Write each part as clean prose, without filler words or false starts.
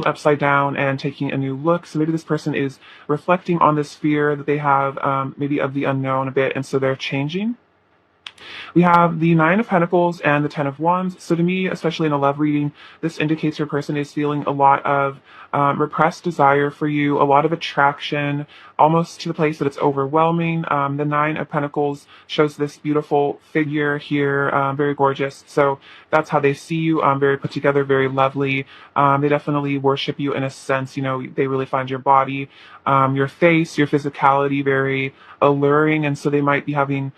upside down and taking a new look. So maybe this person is reflecting on this fear that they have, maybe of the unknown a bit, and so they're changing. We have the Nine of Pentacles and the Ten of Wands. So to me, especially in a love reading, this indicates your person is feeling a lot of repressed desire for you, a lot of attraction, almost to the place that it's overwhelming. The Nine of Pentacles shows this beautiful figure here, very gorgeous. So that's how they see you, very put together, very lovely. They definitely worship you in a sense. You know, they really find your body, your face, your physicality very alluring. And so they might be having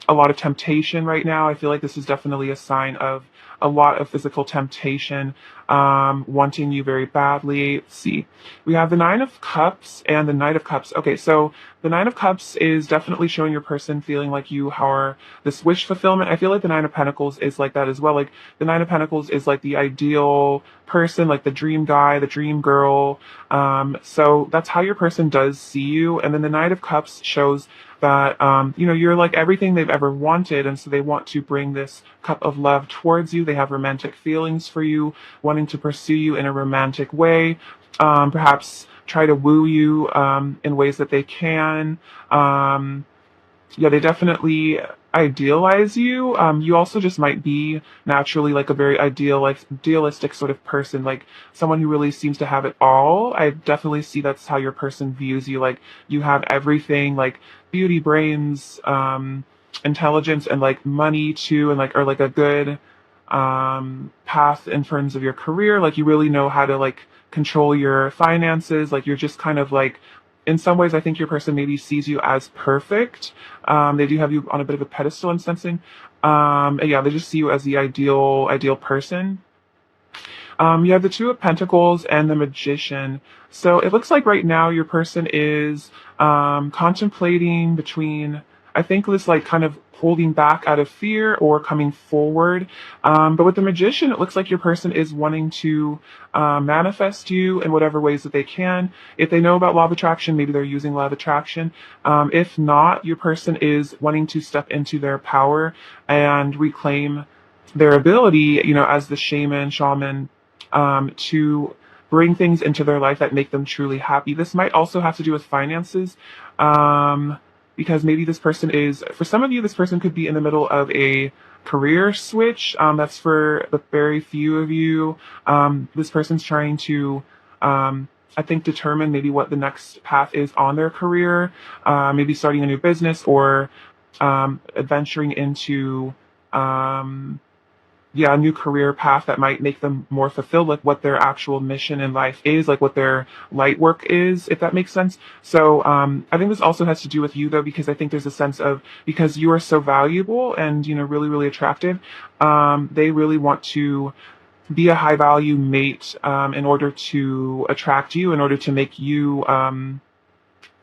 a lot of temptation right now. I feel like this is definitely a sign of a lot of physical temptation, wanting you very badly. Let's see. We have the Nine of Cups and the Knight of Cups. Okay, so the Nine of Cups is definitely showing your person feeling like you are this wish fulfillment. I feel like the Nine of Pentacles is like that as well. Like the Nine of Pentacles is like the ideal person, like the dream guy, the dream girl. So that's how your person does see you. And then the Knight of Cups shows that, you know, you're like everything they've ever wanted. And so they want to bring this cup of love towards you. They have romantic feelings for you, wanting to pursue you in a romantic way, perhaps try to woo you, in ways that they can. Yeah, they definitely idealize you. You also just might be naturally like a very idealistic sort of person, like someone who really seems to have it all. I definitely see that's how your person views you. Like you have everything, like beauty, brains, intelligence, and like money too, and like, or like a good path in terms of your career. Like you really know how to like control your finances. Like you're just kind of like, in some ways, I think your person maybe sees you as perfect. They do have you on a bit of a pedestal in sensing. And yeah, they just see you as the ideal person. You have the Two of Pentacles and the Magician. So it looks like right now your person is contemplating between, I think, this like kind of holding back out of fear or coming forward. But with the Magician, it looks like your person is wanting to manifest you in whatever ways that they can. If they know about law of attraction, maybe they're using law of attraction. If not, your person is wanting to step into their power and reclaim their ability, you know, as the shaman, to bring things into their life that make them truly happy. This might also have to do with finances, because maybe this person is, for some of you, this person could be in the middle of a career switch. That's for the very few of you. This person's trying to, I think, determine maybe what the next path is on their career, maybe starting a new business or adventuring into a new career path that might make them more fulfilled, like what their actual mission in life is, like what their light work is, if that makes sense. So I think this also has to do with you though, because I think there's a sense of, because you are so valuable and, you know, really, really attractive, they really want to be a high value mate, in order to attract you, in order to make you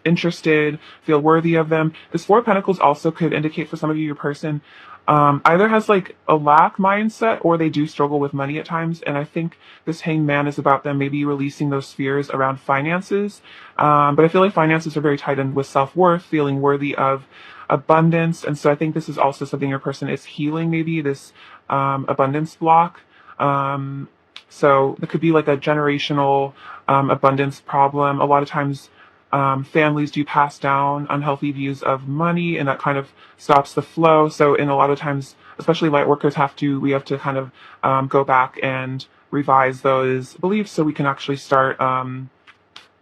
interested, feel worthy of them. This Four of Pentacles also could indicate for some of you, your person either has like a lack mindset or they do struggle with money at times. And I think this Hanged Man is about them maybe releasing those fears around finances. But I feel like finances are very tied in with self-worth, feeling worthy of abundance. And so I think this is also something your person is healing, maybe this abundance block. So it could be like a generational abundance problem. A lot of times families do pass down unhealthy views of money, and that kind of stops the flow. So in a lot of times, especially light workers, we have to kind of go back and revise those beliefs so we can actually start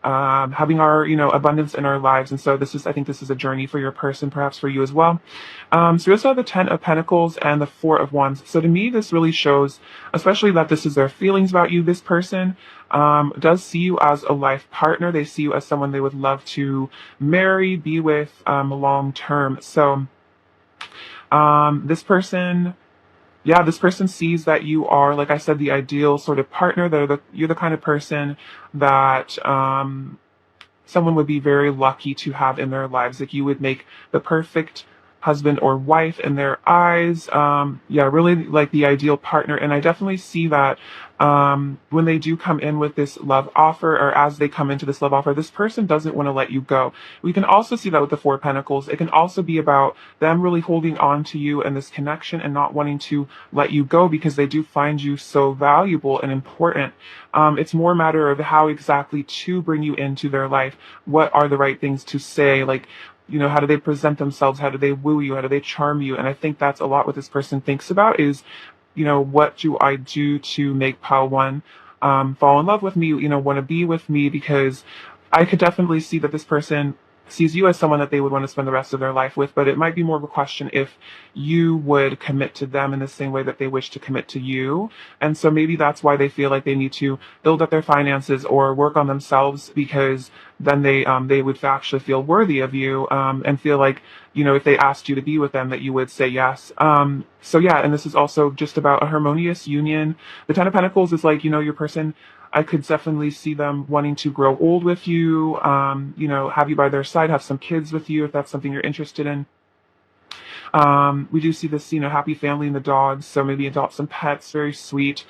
having our, you know, abundance in our lives. And so I think this is a journey for your person, perhaps for you as well. So we also have the Ten of Pentacles and the Four of Wands. So to me, this really shows, especially that this is their feelings about you. This person does see you as a life partner. They see you as someone they would love to marry, be with long term. So this person sees that you are, like I said, the ideal sort of partner. You're the kind of person that someone would be very lucky to have in their lives. Like you would make the perfect husband or wife in their eyes. Yeah, really like the ideal partner. And I definitely see that when they do come in with this love offer, or as they come into this love offer, this person doesn't want to let you go. We can also see that with the Four of Pentacles. It can also be about them really holding on to you and this connection and not wanting to let you go because they do find you so valuable and important. It's more a matter of how exactly to bring you into their life. What are the right things to say? Like, how do they present themselves? How do they woo you? How do they charm you? And I think that's a lot what this person thinks about is, what do I do to make pile one fall in love with me, want to be with me? Because I could definitely see that this person sees you as someone that they would want to spend the rest of their life with, but it might be more of a question if you would commit to them in the same way that they wish to commit to you. And so maybe that's why they feel like they need to build up their finances or work on themselves, because then they would actually feel worthy of you, and feel like, if they asked you to be with them, that you would say yes. So yeah, and this is also just about a harmonious union. The Ten of Pentacles is like, your person, I could definitely see them wanting to grow old with you, have you by their side, have some kids with you if that's something you're interested in. We do see this, happy family in the dogs, so maybe adopt some pets, very sweet.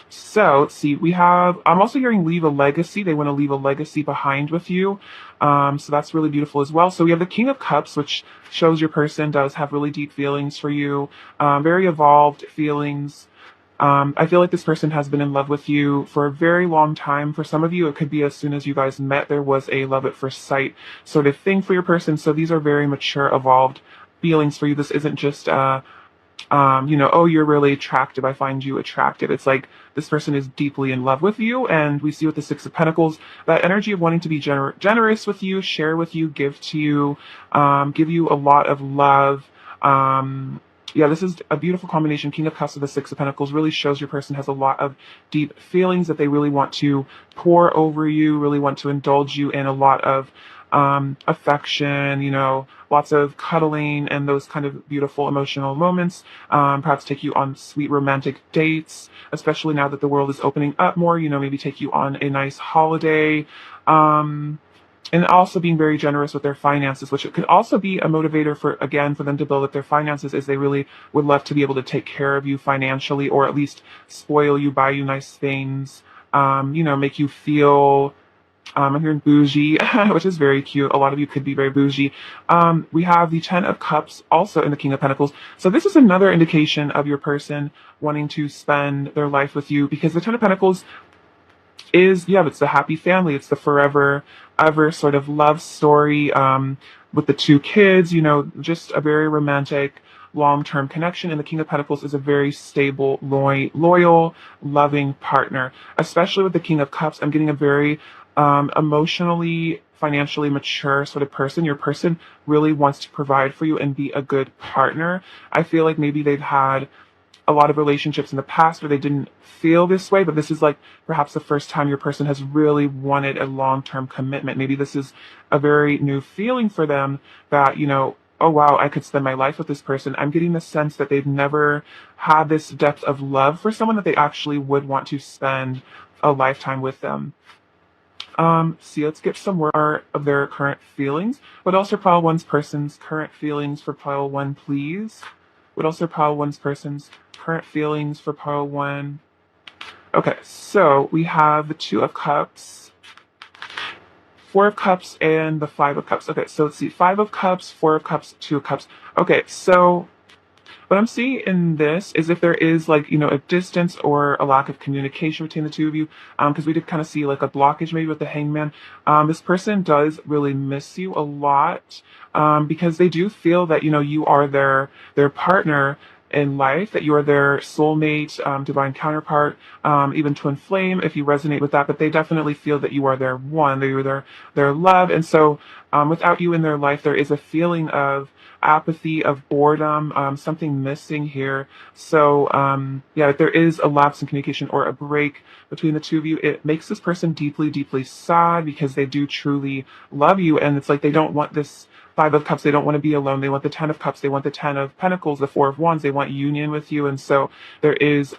So let's see, I'm also hearing leave a legacy. They want to leave a legacy behind with you. So that's really beautiful as well. So we have the King of Cups, which shows your person does have really deep feelings for you, very evolved feelings. I feel like this person has been in love with you for a very long time. For some of you, it could be as soon as you guys met, there was a love at first sight sort of thing for your person. So these are very mature, evolved feelings for you. This isn't just, oh, you're really attractive, I find you attractive. It's like this person is deeply in love with you. And we see with the Six of Pentacles, that energy of wanting to be generous with you, share with you, give to you, give you a lot of love. Yeah, this is a beautiful combination. King of Cups with the Six of Pentacles really shows your person has a lot of deep feelings that they really want to pour over you, really want to indulge you in a lot of affection, lots of cuddling and those kind of beautiful emotional moments. Perhaps take you on sweet romantic dates, especially now that the world is opening up more, maybe take you on a nice holiday. And also being very generous with their finances, which could also be a motivator for them to build up their finances, is they really would love to be able to take care of you financially, or at least spoil you, buy you nice things, make you feel, I'm hearing bougie, which is very cute. A lot of you could be very bougie. We have the Ten of Cups also in the King of Pentacles. So this is another indication of your person wanting to spend their life with you, because the Ten of Pentacles is, it's the happy family. It's the forever ever sort of love story, with the two kids, just a very romantic, long-term connection. And the King of Pentacles is a very stable, loyal, loving partner. Especially with the King of Cups, I'm getting a very emotionally, financially mature sort of person. Your person really wants to provide for you and be a good partner. I feel like maybe they've had a lot of relationships in the past where they didn't feel this way, but this is like perhaps the first time your person has really wanted a long-term commitment. Maybe this is a very new feeling for them that, oh wow, I could spend my life with this person. I'm getting the sense that they've never had this depth of love for someone that they actually would want to spend a lifetime with them. Let's get some more of their current feelings. What else are pile one's person's current feelings for pile one, please? What else are pile one's person's current feelings for pile one? Okay, so we have the Two of Cups, Four of Cups, and the Five of Cups. Okay, so let's see, Five of Cups, Four of Cups, Two of Cups. Okay, so what I'm seeing in this is if there is like, a distance or a lack of communication between the two of you, because we did kind of see like a blockage maybe with the Hangman. This person does really miss you a lot, because they do feel that, you are their partner in life, that you are their soulmate, divine counterpart, even twin flame, if you resonate with that. But they definitely feel that you are their one, that you are their love. And so without you in their life, there is a feeling of apathy, of boredom, something missing here. So if there is a lapse in communication or a break between the two of you, it makes this person deeply, deeply sad, because they do truly love you. And it's like they don't want this Five of Cups, they don't want to be alone. They want the Ten of Cups. They want the Ten of Pentacles, the Four of Wands. They want union with you. And so there is,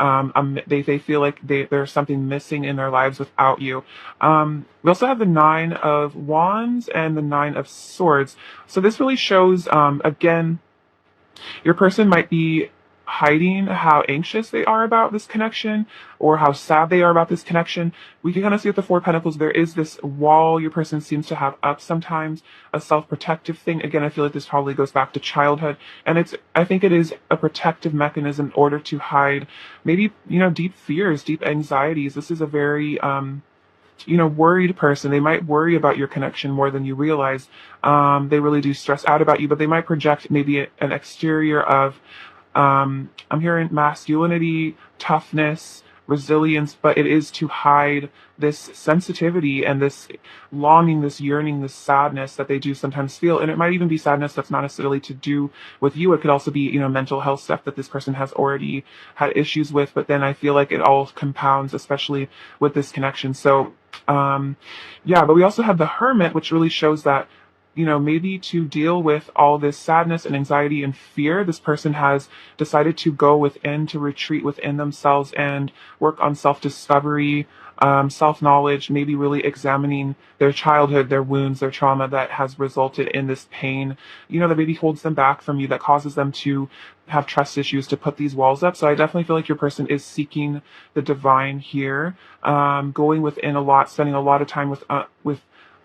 they feel like there's something missing in their lives without you. We also have the Nine of Wands and the Nine of Swords. So this really shows, again, your person might be hiding how anxious they are about this connection or how sad they are about this connection. We can kind of see with the Four of Pentacles, there is this wall your person seems to have up sometimes, a self-protective thing. Again, I feel like this probably goes back to childhood. And I think it is a protective mechanism in order to hide maybe, deep fears, deep anxieties. This is a very, worried person. They might worry about your connection more than you realize. They really do stress out about you, but they might project maybe an exterior of, I'm hearing masculinity, toughness, resilience, but it is to hide this sensitivity and this longing, this yearning, this sadness that they do sometimes feel. And it might even be sadness that's not necessarily to do with you. It could also be, mental health stuff that this person has already had issues with. But then I feel like it all compounds, especially with this connection. So, but we also have the Hermit, which really shows that maybe to deal with all this sadness and anxiety and fear, this person has decided to go within, to retreat within themselves and work on self-discovery, self-knowledge, maybe really examining their childhood, their wounds, their trauma that has resulted in this pain, that maybe holds them back from you, that causes them to have trust issues, to put these walls up. So I definitely feel like your person is seeking the divine here, going within a lot, spending a lot of time with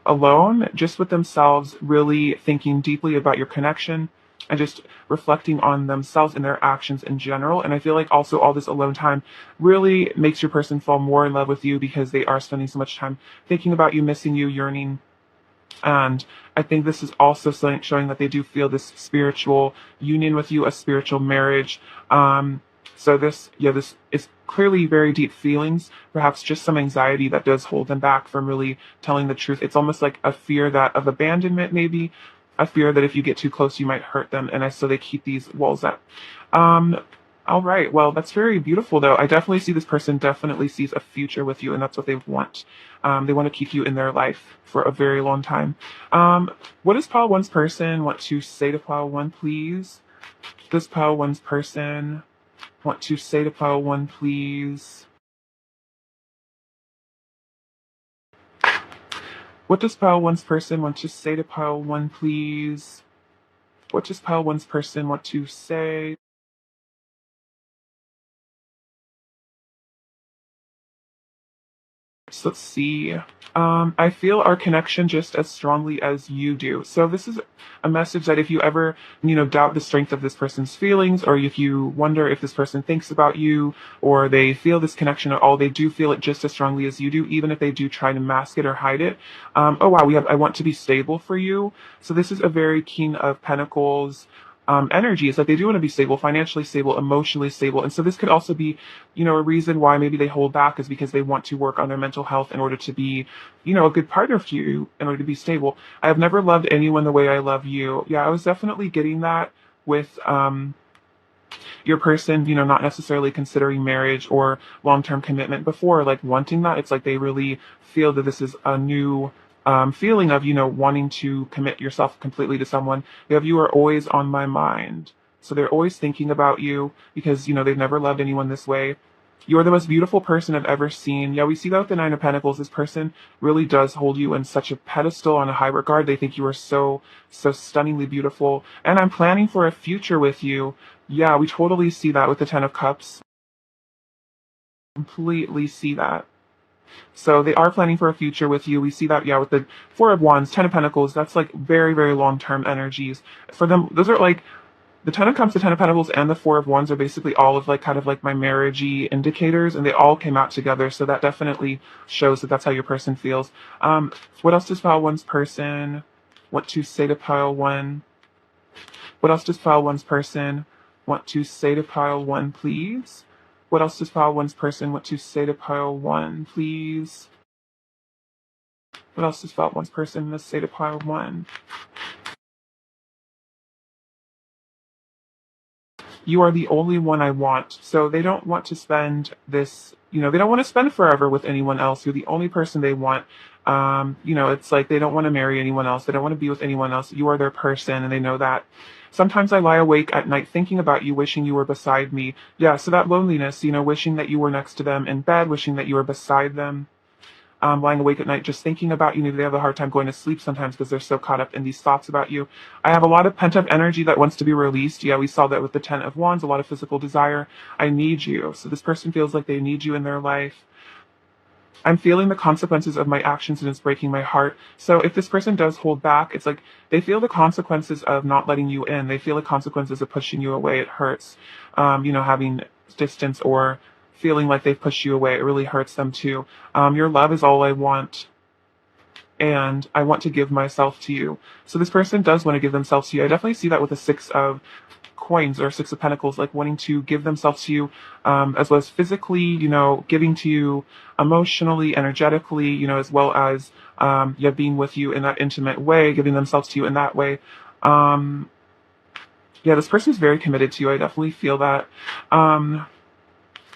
alone, just with themselves, really thinking deeply about your connection and just reflecting on themselves and their actions in general. And I feel like also all this alone time really makes your person fall more in love with you because they are spending so much time thinking about you, missing you, yearning. And I think this is also showing that they do feel this spiritual union with you, a spiritual marriage. So this is clearly very deep feelings, perhaps just some anxiety that does hold them back from really telling the truth. It's almost like a fear of abandonment, maybe a fear that if you get too close, you might hurt them. And so they keep these walls up. All right. Well, that's very beautiful, though. I definitely see this person definitely sees a future with you, and that's what they want. They want to keep you in their life for a very long time. What does Pile One's person want to say to Pile One, please? Does Pile One's person want to say to Pile One, please? What does Pile One's person want to say to Pile One, please? What does Pile One's person want to say? So let's see. I feel our connection just as strongly as you do. So this is a message that if you ever, doubt the strength of this person's feelings, or if you wonder if this person thinks about you, or they feel this connection at all, they do feel it just as strongly as you do, even if they do try to mask it or hide it. Oh wow, I want to be stable for you. So this is a very King of Pentacles energy. It's like they do want to be stable, financially stable, emotionally stable. And so this could also be, a reason why maybe they hold back is because they want to work on their mental health in order to be, a good partner for you, in order to be stable. I have never loved anyone the way I love you. Yeah, I was definitely getting that with your person, not necessarily considering marriage or long-term commitment before, like wanting that. It's like they really feel that this is a new feeling of, wanting to commit yourself completely to someone. You are always on my mind. So they're always thinking about you because, they've never loved anyone this way. You're the most beautiful person I've ever seen. Yeah, we see that with the Nine of Pentacles. This person really does hold you in such a pedestal, on a high regard. They think you are so, so stunningly beautiful. And I'm planning for a future with you. Yeah, we totally see that with the Ten of Cups. Completely see that. So they are planning for a future with you. We see that, yeah, with the Four of Wands, Ten of Pentacles. That's like very, very long-term energies. For them, those are like, the Ten of Cups, the Ten of Pentacles, and the Four of Wands are basically all of like, kind of like my marriagey indicators, and they all came out together. So that definitely shows that that's how your person feels. What else does Pile One's person want to say to Pile One? What else does Pile One's person want to say to Pile One, please? What else does Pile One's person want to say to Pile One, please? What else does Pile One's person want to say to Pile One? You are the only one I want. So they don't want to spend this they don't want to spend forever with anyone else. You're the only person they want. It's like they don't want to marry anyone else. They don't want to be with anyone else. You are their person, and they know that. Sometimes I lie awake at night thinking about you, wishing you were beside me. Yeah, so that loneliness, wishing that you were next to them in bed, wishing that you were beside them, lying awake at night just thinking about you. Maybe they have a hard time going to sleep sometimes because they're so caught up in these thoughts about you. I have a lot of pent up energy that wants to be released. Yeah, we saw that with the Ten of Wands, a lot of physical desire. I need you. So this person feels like they need you in their life. I'm feeling the consequences of my actions and it's breaking my heart. So if this person does hold back, it's like they feel the consequences of not letting you in. They feel the consequences of pushing you away. It hurts, having distance or feeling like they've pushed you away. It really hurts them too. Your love is all I want, and I want to give myself to you. So this person does want to give themselves to you. I definitely see that with the Six of Coins or Six of Pentacles, like wanting to give themselves to you, as well as physically, giving to you emotionally, energetically, as well as, being with you in that intimate way, giving themselves to you in that way. This person is very committed to you. I definitely feel that.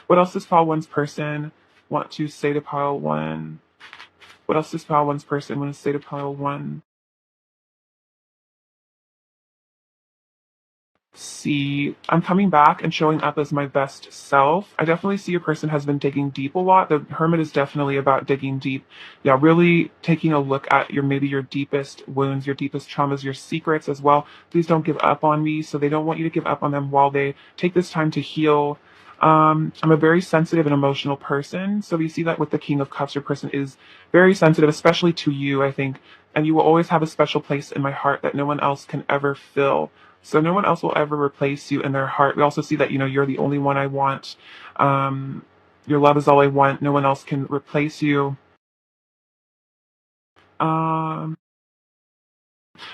What else does pile one's person want to say to pile one? What else does pile one's person want to say to pile one? See, I'm coming back and showing up as my best self. I definitely see a person has been digging deep a lot. The Hermit is definitely about digging deep. Yeah, really taking a look at maybe your deepest wounds, your deepest traumas, your secrets as well. Please don't give up on me. So they don't want you to give up on them while they take this time to heal. I'm a very sensitive and emotional person. So we see that with the King of Cups, your person is very sensitive, especially to you, I think. And you will always have a special place in my heart that no one else can ever fill. So no one else will ever replace you in their heart. We also see that, you're the only one I want. Your love is all I want. No one else can replace you. Um,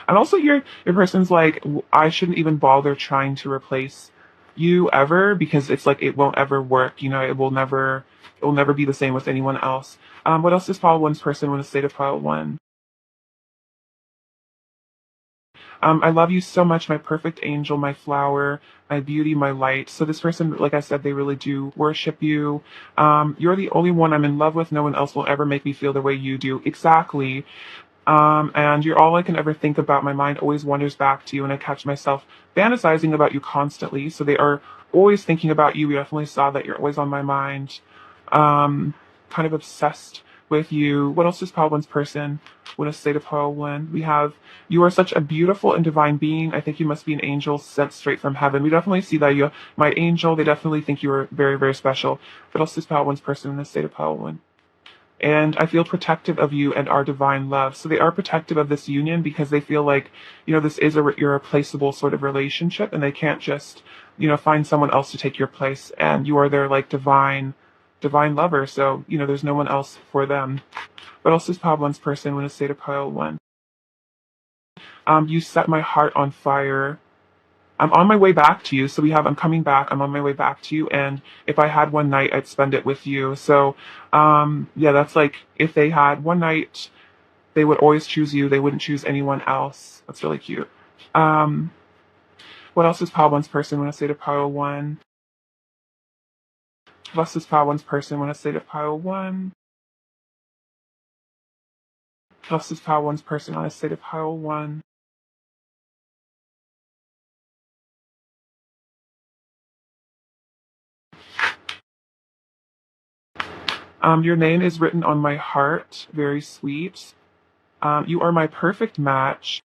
and also your person's like, I shouldn't even bother trying to replace you ever because it's like it won't ever work. It will never be the same with anyone else. What else does pile one's person want to say to pile one? I love you so much, my perfect angel, my flower, my beauty, my light. So this person, like I said, they really do worship you. You're the only one I'm in love with. No one else will ever make me feel the way you do. Exactly. And you're all I can ever think about. My mind always wanders back to you, and I catch myself fantasizing about you constantly. So they are always thinking about you. We definitely saw that you're always on my mind. Um, kind of obsessed with you. What else does pile one's person want to say to pile one? We have, you are such a beautiful and divine being. I think you must be an angel sent straight from heaven. We definitely see that you, my angel. They definitely think you are very, very special. What else does pile one's person want to say to pile one? And I feel protective of you and our divine love. So they are protective of this union because they feel like, this is a irreplaceable sort of relationship, and they can't just, find someone else to take your place. And you are their like divine lover. So, there's no one else for them. What else does pile one's person want to say to pile one? You set my heart on fire. I'm on my way back to you. So I'm coming back. I'm on my way back to you. And if I had one night, I'd spend it with you. So, that's like if they had one night, they would always choose you. They wouldn't choose anyone else. That's really cute. Um, what else does pile one's person want to say to pile one? What else does pile one's person want to say to pile one? What else does pile one's person want to say to pile one? Your name is written on my heart. Very sweet. You are my perfect match.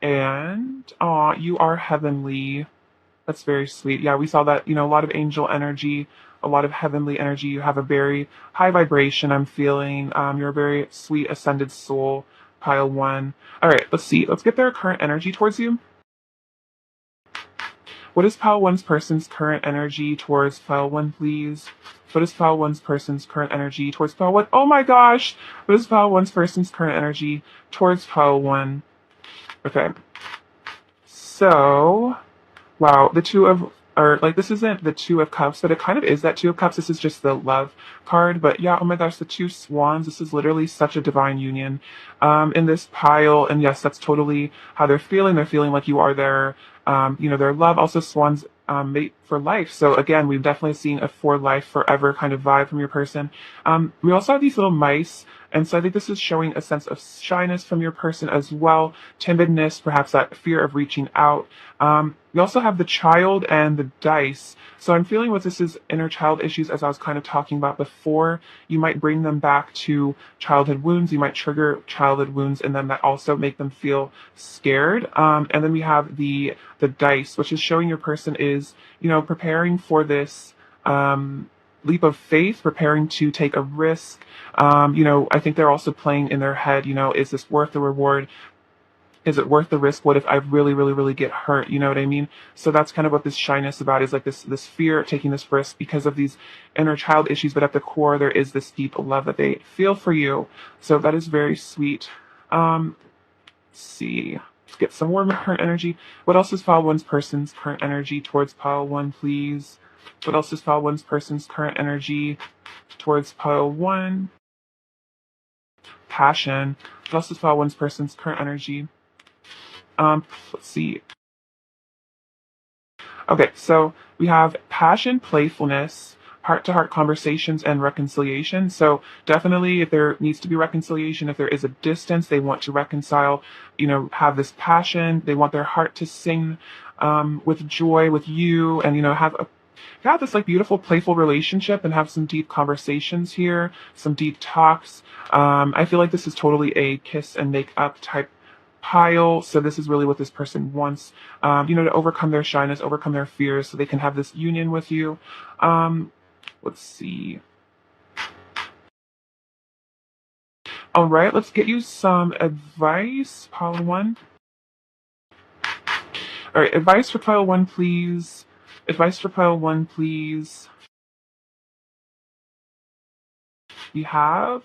And you are heavenly. That's very sweet. Yeah, we saw that, a lot of angel energy, a lot of heavenly energy. You have a very high vibration, I'm feeling. You're a very sweet, ascended soul, pile one. All right, let's see. Let's get their current energy towards you. What is pile one's person's current energy towards pile one, please? What is pile one's person's current energy towards pile one? Oh my gosh! What is pile one's person's current energy towards pile one? Okay. So, wow, this isn't the Two of Cups, but it kind of is that Two of Cups. This is just the love card. But yeah, oh my gosh, the two swans. This is literally such a divine union in this pile. And yes, that's totally how they're feeling. They're feeling like you are their, their love. Also, swans mate for life. So again, we've definitely seen a for life, forever kind of vibe from your person. We also have these little mice. And so I think this is showing a sense of shyness from your person as well, timidness, perhaps that fear of reaching out. We also have the child and the dice. So I'm feeling what this is inner child issues, as I was kind of talking about before. You might bring them back to childhood wounds. You might trigger childhood wounds, and then that also make them feel scared. And then we have the dice, which is showing your person is, preparing for this leap of faith, preparing to take a risk. I think they're also playing in their head, is this worth the reward? Is it worth the risk? What if I really, really, really get hurt? You know what I mean? So that's kind of what this shyness about is, like this fear of taking this risk because of these inner child issues. But at the core, there is this deep love that they feel for you. So that is very sweet. Let's see. Let's get some more current energy. What else is pile one's person's current energy towards pile one, please? What else is pile one's person's current energy towards pile one? Passion. What else is pile one's person's current energy? Let's see. Okay, so we have passion, playfulness, heart-to-heart conversations, and reconciliation. So definitely, if there needs to be reconciliation, if there is a distance, they want to reconcile, have this passion. They want their heart to sing with joy with you, and, have this like beautiful, playful relationship and have some deep conversations here, some deep talks. I feel like this is totally a kiss and make up type pile. So this is really what this person wants, to overcome their shyness, overcome their fears, so they can have this union with you. Let's see. All right, let's get you some advice, pile one. All right, advice for pile one, please. Advice for pile one, please. We have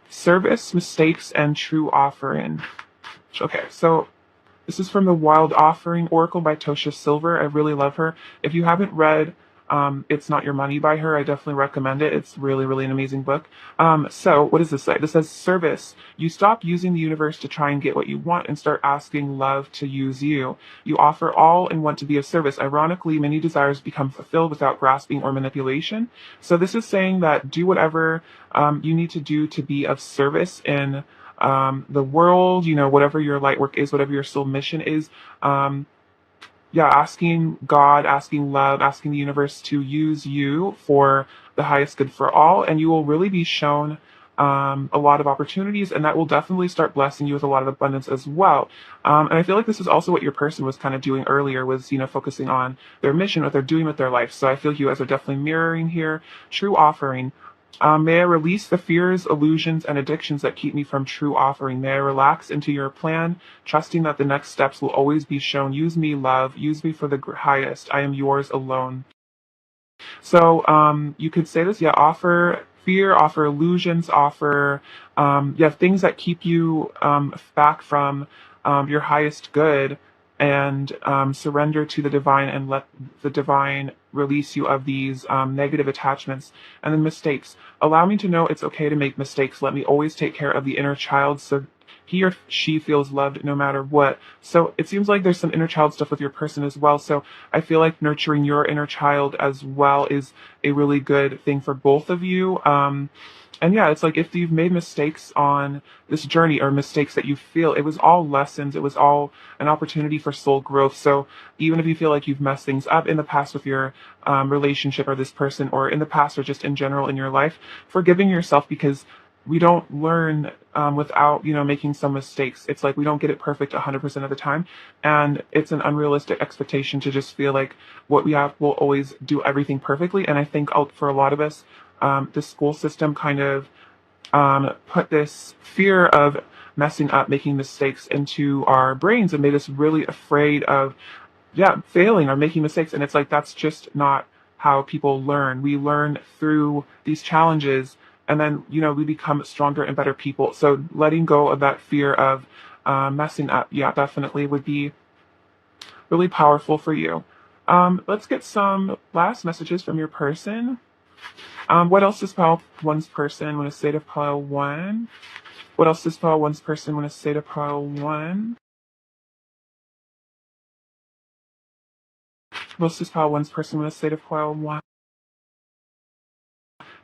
service, mistakes, and true offering. Okay, so this is from the Wild Offering Oracle by Tosha Silver. I really love her. If you haven't read It's Not Your Money by her, I definitely recommend it. It's really, really an amazing book. So what does this say? This says service. You stop using the universe to try and get what you want and start asking love to use you. You offer all and want to be of service. Ironically, many desires become fulfilled without grasping or manipulation. So this is saying that do whatever you need to do to be of service in the world, whatever your light work is, whatever your soul mission is. Asking God, asking love, asking the universe to use you for the highest good for all, and you will really be shown a lot of opportunities, and that will definitely start blessing you with a lot of abundance as well. And I feel like this is also what your person was kind of doing earlier, was focusing on their mission, what they're doing with their life. So I feel you guys are definitely mirroring here. True offering. May I release the fears, illusions, and addictions that keep me from true offering. May I relax into your plan, trusting that the next steps will always be shown. Use me, love. Use me for the highest. I am yours alone. So you could say this, offer fear, offer illusions, offer things that keep you back from your highest good, and surrender to the divine and let the divine release you of these negative attachments. And then mistakes. Allow me to know it's okay to make mistakes. Let me always take care of the inner child so he or she feels loved no matter what. So it seems like there's some inner child stuff with your person as well. So I feel like nurturing your inner child as well is a really good thing for both of you. And it's like if you've made mistakes on this journey, or mistakes that you feel, it was all lessons. It was all an opportunity for soul growth. So even if you feel like you've messed things up in the past with your relationship or this person, or in the past, or just in general in your life, forgiving yourself, because we don't learn without making some mistakes. It's like we don't get it perfect 100% of the time, and it's an unrealistic expectation to just feel like what we have will always do everything perfectly. And I think for a lot of us, the school system kind of put this fear of messing up, making mistakes into our brains, and made us really afraid of failing or making mistakes. And it's like that's just not how people learn. We learn through these challenges, and then we become stronger and better people. So letting go of that fear of messing up, definitely would be really powerful for you. Let's get some last messages from your person. What else does pile one's person want to say to pile one? What else does pile one's person want to say to pile one? Most is pile one's person with a state of pile one.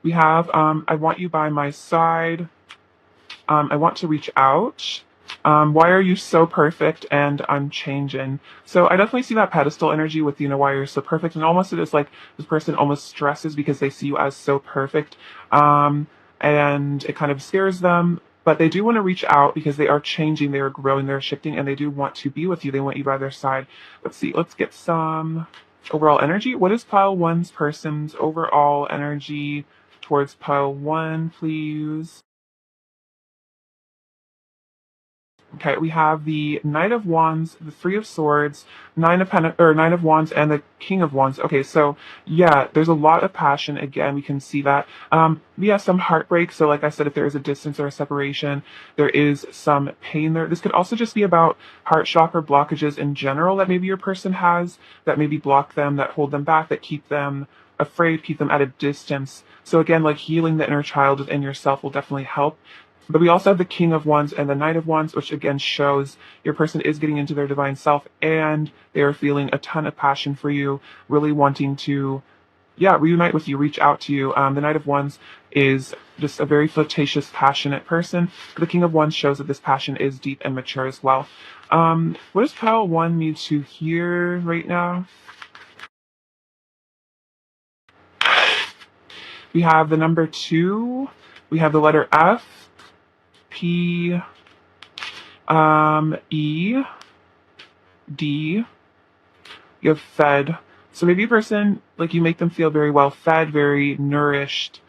We have, I want you by my side. I want to reach out. Why are you so perfect and I'm changing? So I definitely see that pedestal energy with, why you're so perfect. And almost it is like this person almost stresses because they see you as so perfect. And it kind of scares them. But they do want to reach out because they are changing, they are growing, they're shifting, and they do want to be with you. They want you by their side. Let's see, let's get some overall energy. What is pile one's person's overall energy towards pile one, please? Okay, we have the Knight of Wands, the Three of Swords, Nine of Wands, and the King of Wands. Okay, so yeah, there's a lot of passion. Again, we can see that. We have some heartbreak. So, like I said, if there is a distance or a separation, there is some pain there. This could also just be about heart chakra blockages in general that maybe your person has, that maybe block them, that hold them back, that keep them afraid, keep them at a distance. So again, like healing the inner child within yourself will definitely help. But we also have the King of Wands and the Knight of Wands, which again shows your person is getting into their divine self and they are feeling a ton of passion for you, really wanting to, reunite with you, reach out to you. The Knight of Wands is just a very flirtatious, passionate person. The King of Wands shows that this passion is deep and mature as well. What does pile one need to hear right now? We have the number 2. We have the letter F. P, E, D, you have fed. So maybe a person, like you make them feel very well fed, very nourished.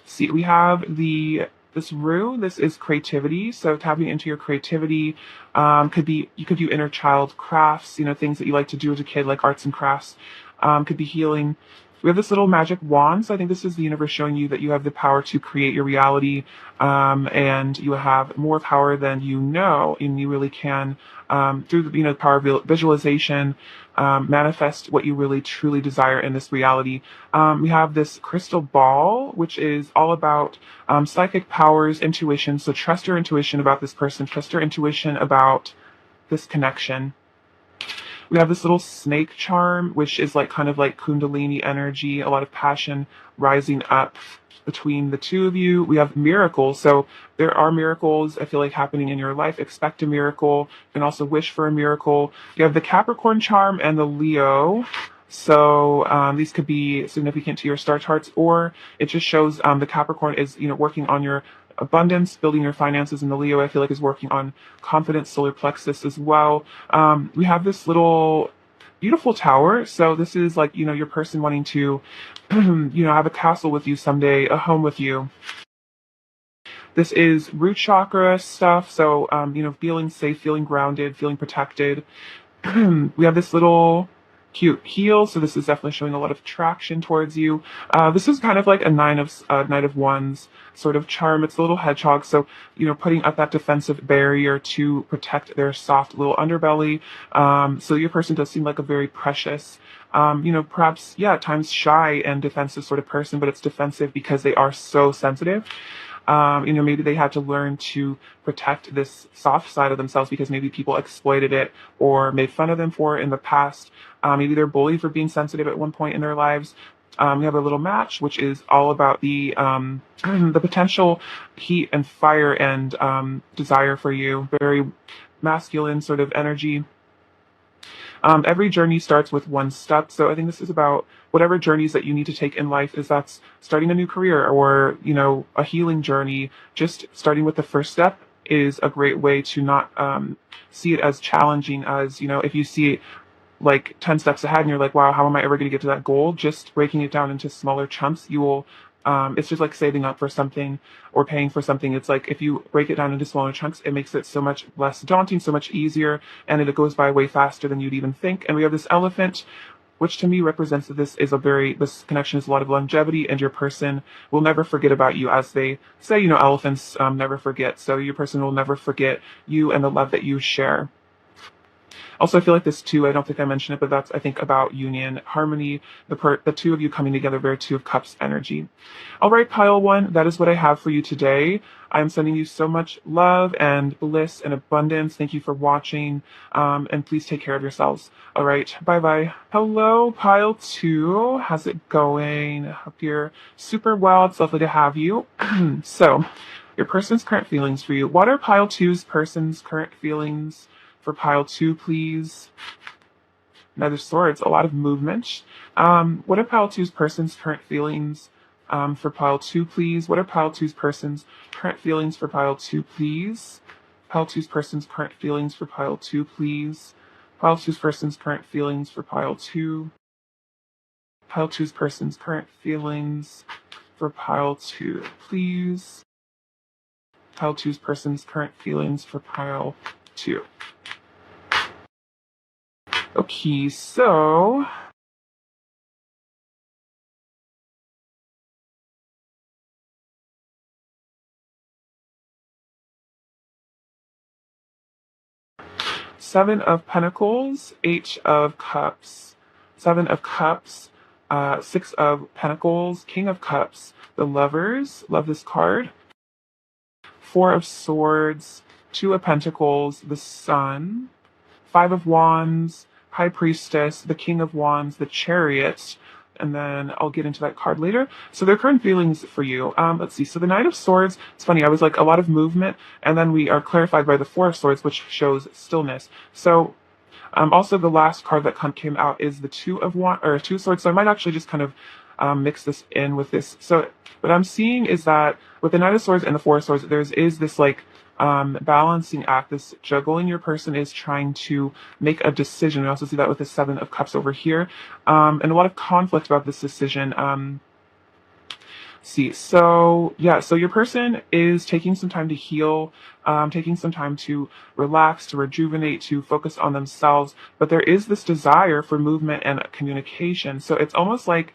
See, we have this rue, this is creativity. So tapping into your creativity, you could do inner child crafts, things that you like to do as a kid, like arts and crafts, could be healing. We have this little magic wand. So I think this is the universe showing you that you have the power to create your reality, and you have more power than you know, and you really can, through the power of visualization, manifest what you really truly desire in this reality. We have this crystal ball, which is all about psychic powers, intuition. So trust your intuition about this person. Trust your intuition about this connection. We have this little snake charm, which is like kind of like Kundalini energy, a lot of passion rising up between the two of you. We have miracles. So there are miracles, I feel like, happening in your life. Expect a miracle. You can also wish for a miracle. You have the Capricorn charm and the Leo. So these could be significant to your star charts, or it just shows the Capricorn is, working on your abundance, building your finances, and the Leo, I feel like, is working on confidence, solar plexus as well. We have this little beautiful tower. So this is like, your person wanting to, have a castle with you someday, a home with you. This is root chakra stuff. So, feeling safe, feeling grounded, feeling protected. We have this little cute heel. So this is definitely showing a lot of traction towards you. This is kind of like a Knight of Wands sort of charm. It's a little hedgehog. So, putting up that defensive barrier to protect their soft little underbelly. So your person does seem like a very precious, perhaps, at times shy and defensive sort of person, but it's defensive because they are so sensitive. Maybe they had to learn to protect this soft side of themselves because maybe people exploited it or made fun of them for it in the past. Maybe they're bullied for being sensitive at one point in their lives. We have a little match, which is all about the potential heat and fire and desire for you. Very masculine sort of energy. Every journey starts with one step. So I think this is about whatever journeys that you need to take in life, is that's starting a new career or, a healing journey. Just starting with the first step is a great way to not see it as challenging as, if you see it like 10 steps ahead and you're like, wow, how am I ever going to get to that goal? Just breaking it down into smaller chunks, you will, it's just like saving up for something or paying for something. It's like if you break it down into smaller chunks, it makes it so much less daunting, so much easier, and it goes by way faster than you'd even think. And we have this elephant, which to me represents that this connection is a lot of longevity, and your person will never forget about you. As they say, elephants never forget. So your person will never forget you and the love that you share. Also, I feel like this too, I don't think I mentioned it, but that's, I think, about union, harmony, the two of you coming together, very Two of Cups energy. All right, pile one, that is what I have for you today. I'm sending you so much love and bliss and abundance. Thank you for watching, and please take care of yourselves. All right, bye-bye. Hello, pile two. How's it going? Hope you're super well. It's lovely to have you. So, your person's current feelings for you. What are pile two's person's current feelings for pile two, please? Knight of Swords, a lot of movement. What are pile two's person's current feelings for pile two, please? What are pile two's person's current feelings for pile two, please? Pile two's person's current feelings for pile two, please. Pile two's person's current feelings for pile two. Pile two's person's current feelings for pile two, please. Pile two's person's current feelings for pile two. Okay, so Seven of Pentacles, Eight of Cups, Seven of Cups, Six of Pentacles, King of Cups, the Lovers, love this card, Four of Swords, Two of Pentacles, the Sun, Five of Wands, High Priestess, the King of Wands, the Chariot, and then I'll get into that card later. So their current feelings for you. Let's see. So the Knight of Swords, it's funny, I was like a lot of movement, and then we are clarified by the Four of Swords, which shows stillness. So also the last card that came out is the Two of Swords. So I might actually just kind of mix this in with this. So what I'm seeing is that with the Knight of Swords and the Four of Swords, is this like balancing act, this juggling. Your person is trying to make a decision. We also see that with the Seven of Cups over here, and a lot of conflict about this decision. So your person is taking some time to heal, taking some time to relax, to rejuvenate, to focus on themselves, but there is this desire for movement and communication. So it's almost like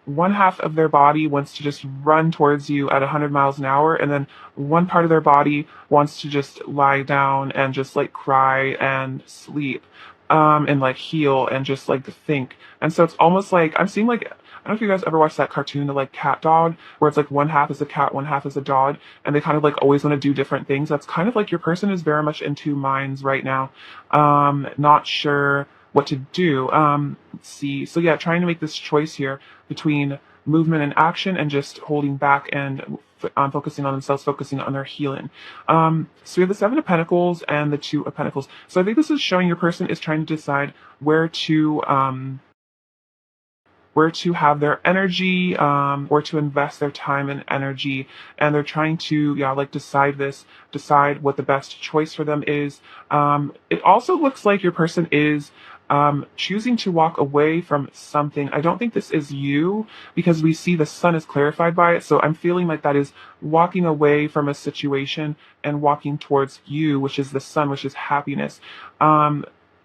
one half of their body wants to just run towards you at 100 miles an hour, and then one part of their body wants to just lie down and just like cry and sleep, and like heal and just like think. And so it's almost like I'm seeing like, I don't know if you guys ever watched that cartoon, the like cat dog, where it's like one half is a cat, one half is a dog, and they kind of like always want to do different things. That's kind of like your person is very much in two minds right now, not sure what to do. Let's see. So yeah, trying to make this choice here between movement and action, and just holding back and focusing on themselves, focusing on their healing. So we have the Seven of Pentacles and the Two of Pentacles. So I think this is showing your person is trying to decide where to have their energy, or to invest their time and energy, and they're trying to decide what the best choice for them is. It also looks like your person is choosing to walk away from something. I don't think this is you, because we see the Sun is clarified by it, so I'm feeling like that is walking away from a situation and walking towards you, which is the Sun, which is happiness.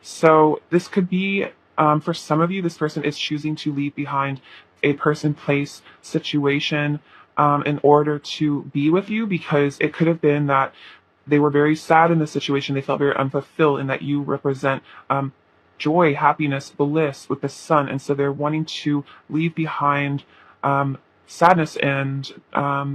So this could be, for some of you, this person is choosing to leave behind a person, place, situation, in order to be with you, because it could have been that they were very sad in the situation. They felt very unfulfilled, and that you represent joy, happiness, bliss with the Sun. And so they're wanting to leave behind sadness and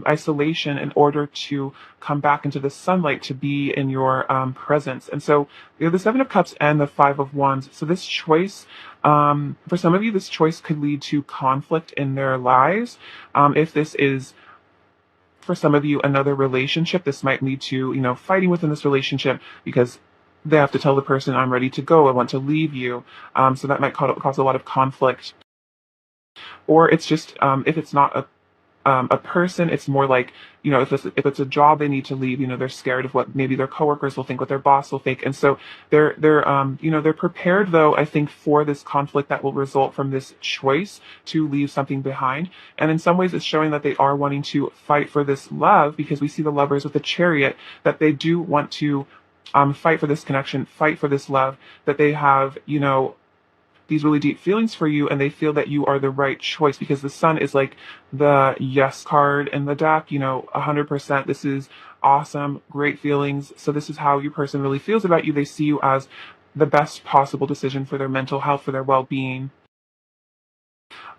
isolation in order to come back into the sunlight, to be in your presence. And so you have the Seven of Cups and the Five of Wands. So this choice, for some of you, this choice could lead to conflict in their lives. If this is, for some of you, another relationship, this might lead to, fighting within this relationship, because they have to tell the person, I'm ready to go, I want to leave you. So that might cause a lot of conflict. Or it's just, if it's not a person, it's more like, if it's a job they need to leave, they're scared of what maybe their coworkers will think, what their boss will think. And so they're prepared, though, I think, for this conflict that will result from this choice to leave something behind. And in some ways it's showing that they are wanting to fight for this love, because we see the Lovers with the Chariot, that they do want to fight for this connection, fight for this love, that they have, these really deep feelings for you, and they feel that you are the right choice, because the Sun is like the yes card in the deck, 100%. This is awesome, great feelings. So this is how your person really feels about you. They see you as the best possible decision for their mental health, for their well-being.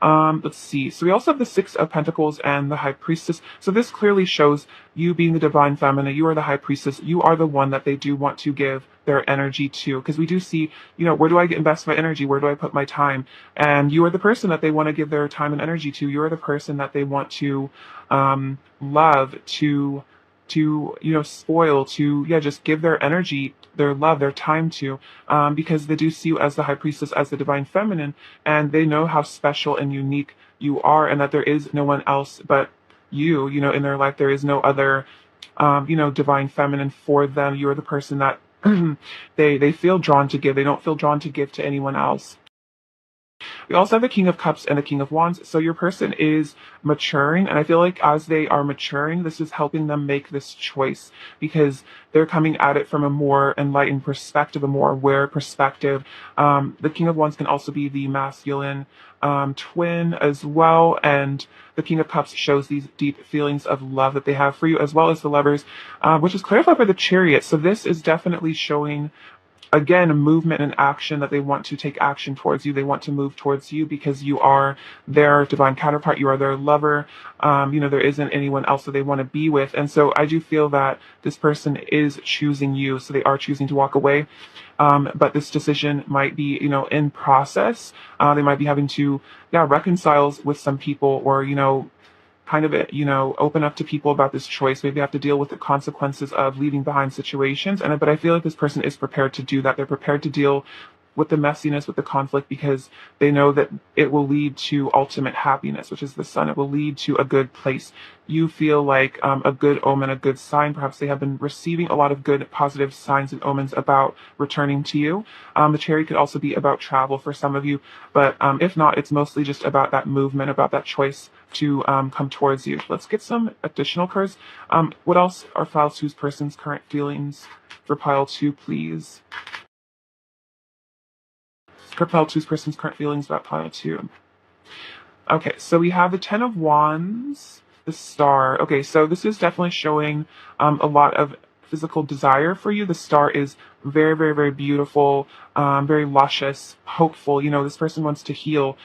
Let's see. So we also have the Six of Pentacles and the High Priestess. So this clearly shows you being the divine feminine. You are the High Priestess. You are the one that they do want to give their energy to. Because we do see, where do I invest my energy? Where do I put my time? And you are the person that they want to give their time and energy to. You are the person that they want to love, to spoil, to just give their energy, their love, their time to, because they do see you as the High Priestess, as the divine feminine, and they know how special and unique you are, and that there is no one else but you. In their life, there is no other divine feminine for them. You are the person that they feel drawn to give. They don't feel drawn to give to anyone else. We also have the King of Cups and the King of Wands. So your person is maturing, and I feel like as they are maturing, this is helping them make this choice, because they're coming at it from a more enlightened perspective, a more aware perspective. The King of Wands can also be the masculine twin as well, and the King of Cups shows these deep feelings of love that they have for you, as well as the Lovers, which is clarified by the Chariot. So this is definitely showing, again, a movement and action, that they want to take action towards you. They want to move towards you because you are their divine counterpart. You are their lover. There isn't anyone else that they want to be with. And so I do feel that this person is choosing you. So they are choosing to walk away. But this decision might be, in process. They might be having to, reconcile with some people, or, kind of, open up to people about this choice. Maybe have to deal with the consequences of leaving behind situations. But I feel like this person is prepared to do that. They're prepared to deal with the messiness, with the conflict, because they know that it will lead to ultimate happiness, which is the Sun. It will lead to a good place. You feel like a good omen, a good sign. Perhaps they have been receiving a lot of good, positive signs and omens about returning to you. The Chariot could also be about travel for some of you, but if not, it's mostly just about that movement, about that choice to come towards you. Let's get some additional cards. What else are Pile 2's person's current feelings for Pile 2, please? Pile 2's person's current feelings about Pile 2. Okay, so we have the Ten of Wands, the Star. Okay, so this is definitely showing a lot of physical desire for you. The Star is very, very, very beautiful, very luscious, hopeful. This person wants to heal.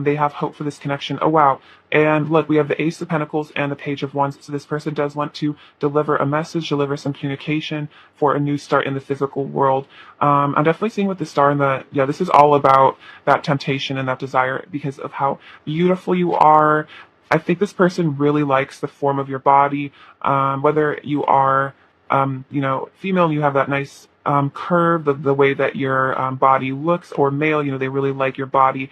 They have hope for this connection. Oh, wow. And look, we have the Ace of Pentacles and the Page of Wands. So this person does want to deliver a message, deliver some communication for a new start in the physical world. I'm definitely seeing with the Star and this is all about that temptation and that desire because of how beautiful you are. I think this person really likes the form of your body, whether you are female and you have that nice curve, the way that your body looks, or male, they really like your body.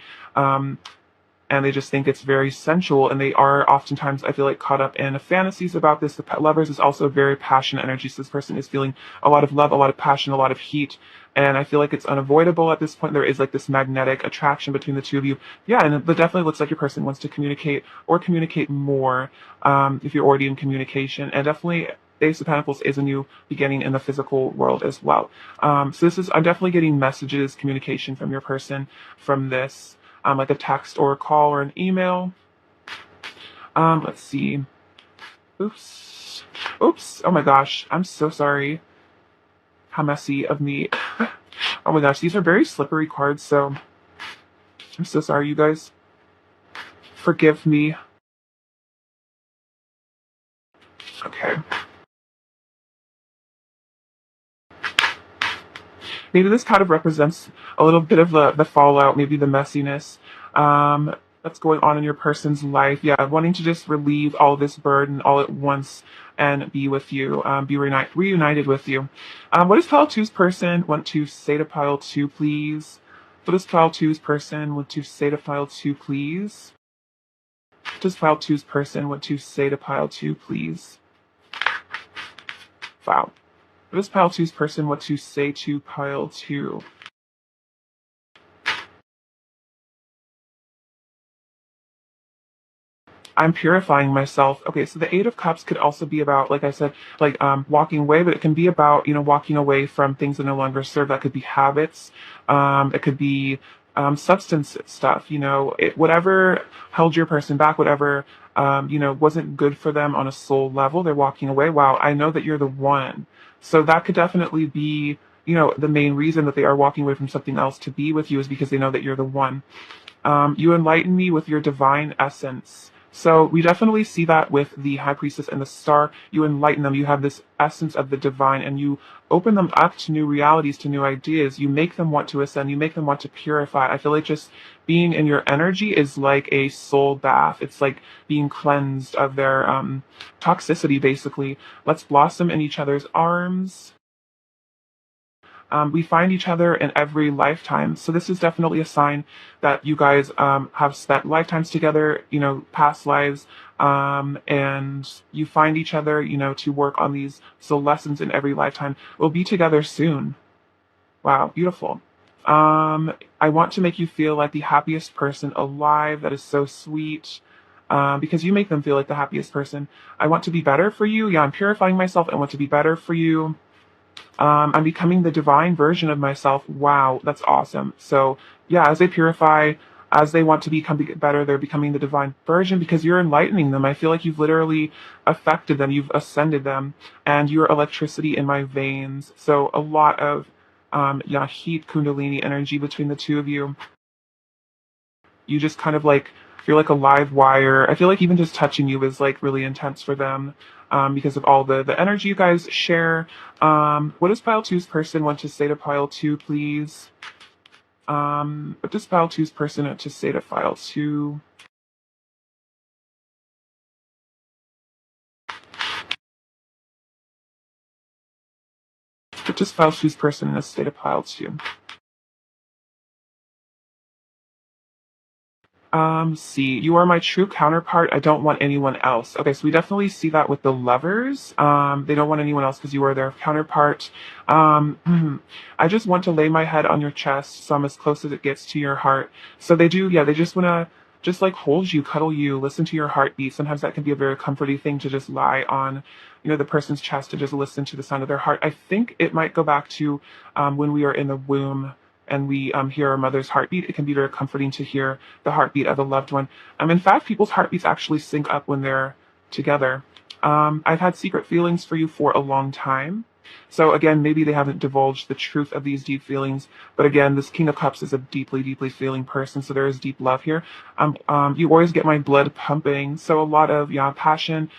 And they just think it's very sensual, and they are oftentimes, I feel like, caught up in fantasies about this. The Lovers is also a very passionate energy, so this person is feeling a lot of love, a lot of passion, a lot of heat, and I feel like it's unavoidable at this point. There is like this magnetic attraction between the two of you. Yeah, and it definitely looks like your person wants to communicate or communicate more if you're already in communication, and definitely Ace of Pentacles is a new beginning in the physical world as well. So I'm definitely getting messages, communication from your person from this. Like a text or a call or an email. Let's see. Oops. Oh my gosh. I'm so sorry. How messy of me. Oh my gosh. These are very slippery cards, so I'm so sorry, you guys. Forgive me. Okay. Maybe this kind of represents a little bit of the fallout, maybe the messiness that's going on in your person's life. Yeah, wanting to just relieve all this burden all at once and be with you, be reunited with you. What does Pile 2's person want to say to Pile 2, please? What does Pile 2's person want to say to Pile 2, please? What does Pile 2's person want to say to Pile 2, please? Wow. What does Pile 2's person want to say to Pile 2? I'm purifying myself. Okay, so the Eight of Cups could also be about, like I said, like walking away, but it can be about, walking away from things that no longer serve. That could be habits. It could be substance stuff, whatever held your person back, whatever, wasn't good for them on a soul level, they're walking away. Wow, I know that you're the one. So that could definitely be, the main reason that they are walking away from something else to be with you is because they know that you're the one. You enlighten me with your divine essence. So we definitely see that with the High Priestess and the Star. You enlighten them. You have this essence of the divine, and you open them up to new realities, to new ideas. You make them want to ascend. You make them want to purify. I feel like just being in your energy is like a soul bath. It's like being cleansed of their toxicity, basically. Let's blossom in each other's arms. We find each other in every lifetime. So this is definitely a sign that you guys have spent lifetimes together, past lives, and you find each other, to work on these soul lessons in every lifetime. We'll be together soon. Wow, beautiful. I want to make you feel like the happiest person alive. That is so sweet. Because you make them feel like the happiest person. I want to be better for you. Yeah, I'm purifying myself. I want to be better for you. I'm becoming the divine version of myself. Wow, that's awesome. So yeah, as they purify, as they want to become better, they're becoming the divine version because you're enlightening them. I feel like you've literally affected them, you've ascended them, and you're electricity in my veins. So a lot of heat kundalini energy between the two of you. You just kind of like you're like a live wire. I feel like even just touching you is like really intense for them because of all the energy you guys share. What does pile two's person want to say to pile two, please? What does pile two's person want to say to pile two? What does pile two's person in a state of pile two? See, you are my true counterpart. I don't want anyone else. Okay, so we definitely see that with the lovers. They don't want anyone else because you are their counterpart. I just want to lay my head on your chest so I'm as close as it gets to your heart. So they do, yeah, they just want to just like hold you, cuddle you, listen to your heartbeat. Sometimes that can be a very comforting thing to just lie on, the person's chest to just listen to the sound of their heart. I think it might go back to when we are in the womb and we hear our mother's heartbeat. It can be very comforting to hear the heartbeat of a loved one. In fact, people's heartbeats actually sync up when they're together. I've had secret feelings for you for a long time. So again, maybe they haven't divulged the truth of these deep feelings, but again, this King of Cups is a deeply, deeply feeling person, so there is deep love here. You always get my blood pumping, so a lot of passion.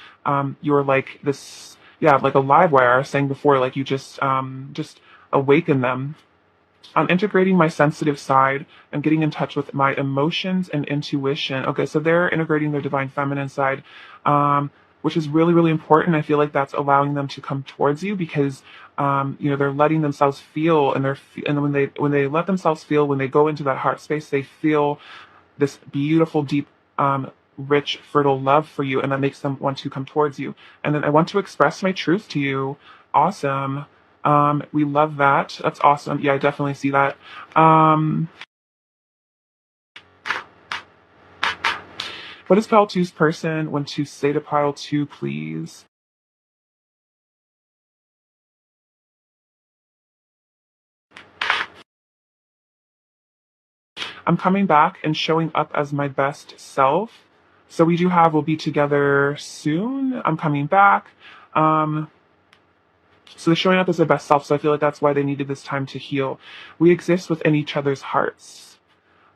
You're like this, like a live wire. I was saying before, like you just awaken them. I'm integrating my sensitive side and getting in touch with my emotions and intuition. Okay, so they're integrating their divine feminine side, which is really, really important. I feel like that's allowing them to come towards you because, they're letting themselves feel, and when they let themselves feel, when they go into that heart space, they feel this beautiful, deep, rich, fertile love for you, and that makes them want to come towards you. And then I want to express my truth to you. Awesome. We love that. That's awesome. Yeah, I definitely see that. What does pile two's person want to say to pile two, please? I'm coming back and showing up as my best self. So we'll be together soon. I'm coming back. So they're showing up as their best self. So I feel like that's why they needed this time to heal. We exist within each other's hearts.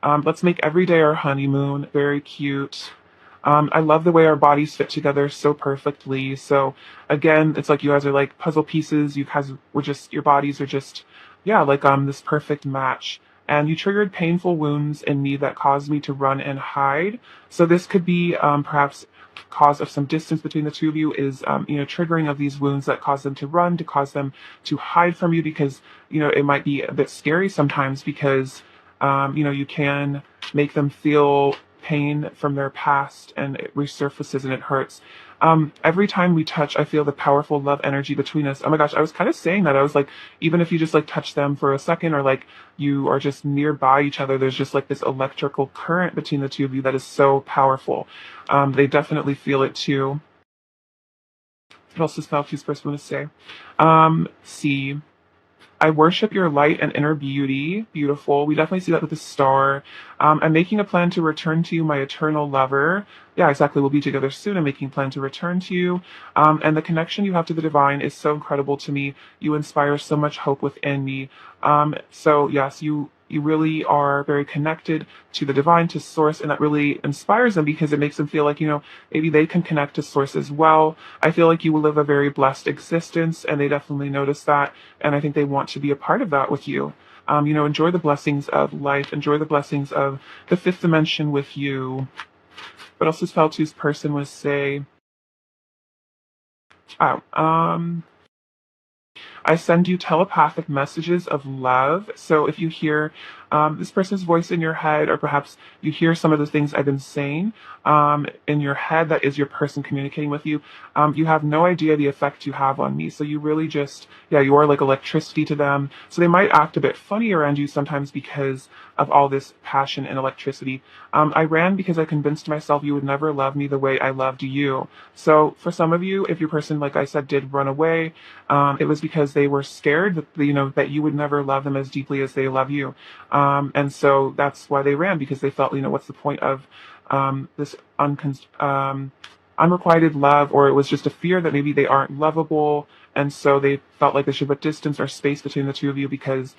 Let's make every day our honeymoon. Very cute. I love the way our bodies fit together so perfectly. So again, it's like you guys are like puzzle pieces. Your bodies are just, like this perfect match. And you triggered painful wounds in me that caused me to run and hide. So this could be perhaps cause of some distance between the two of you is triggering of these wounds that cause them to run, to cause them to hide from you because it might be a bit scary sometimes because you can make them feel pain from their past and it resurfaces and it hurts. Every time we touch, I feel the powerful love energy between us. Oh my gosh, I was kind of saying that. I was like, even if you just like touch them for a second or like you are just nearby each other, there's just like this electrical current between the two of you that is so powerful. They definitely feel it too. What else does Falcus person want to say? See. I worship your light and inner beauty. Beautiful. We definitely see that with the star. I'm making a plan to return to you, my eternal lover. Yeah, exactly. We'll be together soon. I'm making a plan to return to you. And the connection you have to the divine is so incredible to me. You inspire so much hope within me. So yes, you really are very connected to the divine, to source, and that really inspires them because it makes them feel like, maybe they can connect to source as well. I feel like you will live a very blessed existence, and they definitely notice that, and I think they want to be a part of that with you. Enjoy the blessings of life, enjoy the blessings of the fifth dimension with you. What else does Faltu's person was say? Oh, I send you telepathic messages of love. So if you hear this person's voice in your head, or perhaps you hear some of the things I've been saying in your head, that is your person communicating with you. You have no idea the effect you have on me. So you really just, yeah, you are like electricity to them. So they might act a bit funny around you sometimes because of all this passion and electricity. I ran because I convinced myself you would never love me the way I loved you. So for some of you, if your person, like I said, did run away, it was because they were scared that that you would never love them as deeply as they love you, and so that's why they ran, because they felt, what's the point of this unrequited love, or it was just a fear that maybe they aren't lovable, and so they felt like they should put distance or space between the two of you because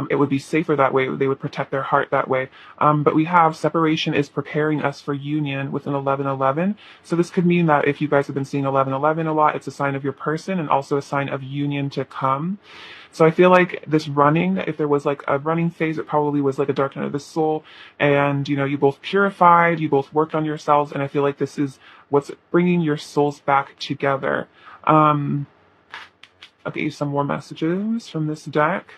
it would be safer that way. They would protect their heart that way. But we have separation is preparing us for union with an 1111. So this could mean that if you guys have been seeing 1111 a lot, it's a sign of your person and also a sign of union to come. So I feel like this running, if there was like a running phase, it probably was like a dark night of the soul. And, you both purified, you both worked on yourselves. And I feel like this is what's bringing your souls back together. I'll get you some more messages from this deck.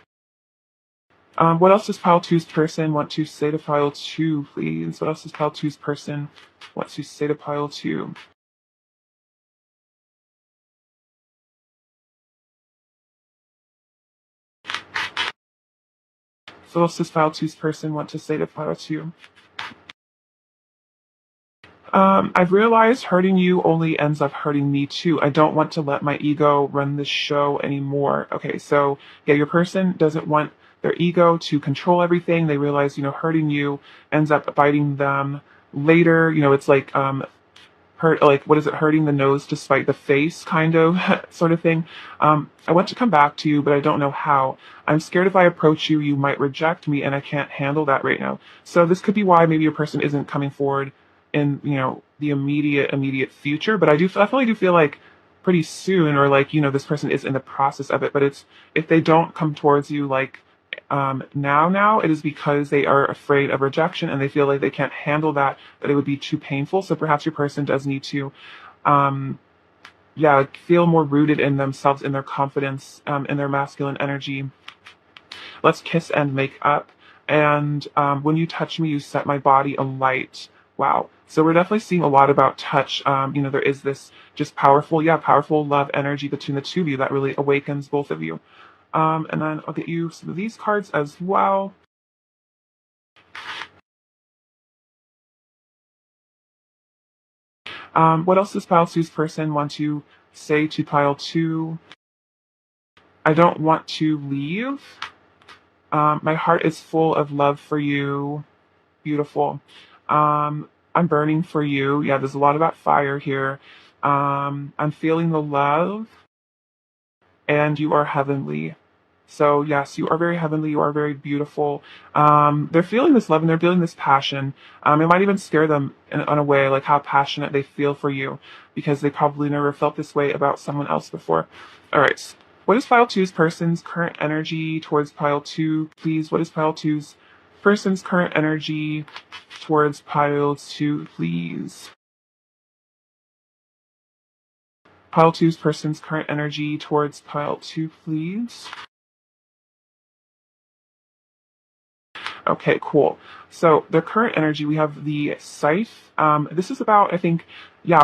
What else does pile two's person want to say to pile two, please? What else does pile two's person want to say to pile two? So what else does pile two's person want to say to pile two? I've realized hurting you only ends up hurting me too. I don't want to let my ego run this show anymore. Okay, so yeah, your person doesn't want their ego to control everything. They realize, hurting you ends up biting them later. It's like hurt, like, what is it, hurting the nose to spite the face kind of sort of thing. I want to come back to you, but I don't know how. I'm scared if I approach you, you might reject me, and I can't handle that right now. So this could be why maybe your person isn't coming forward in, the immediate future. But I definitely do feel like pretty soon, or like, this person is in the process of it. But it's, if they don't come towards you like now, it is because they are afraid of rejection and they feel like they can't handle that it would be too painful. So perhaps your person does need to feel more rooted in themselves, in their confidence, in their masculine energy. Let's kiss and make up. And when you touch me, you set my body alight. Wow. So we're definitely seeing a lot about touch. There is this just powerful love energy between the two of you that really awakens both of you. And then I'll get you some of these cards as well. What else does pile two's person want to say to pile two? I don't want to leave. My heart is full of love for you. Beautiful. I'm burning for you. Yeah, there's a lot about fire here. I'm feeling the love, and you are heavenly. So yes, you are very heavenly. You are very beautiful. They're feeling this love and they're feeling this passion. It might even scare them in a way, like how passionate they feel for you, because they probably never felt this way about someone else before. All right. What is pile two's person's current energy towards pile two, please? What is pile two's person's current energy towards pile two, please? Pile two's person's current energy towards pile two, please. Okay, cool. So the current energy, we have the scythe. This is about, I think,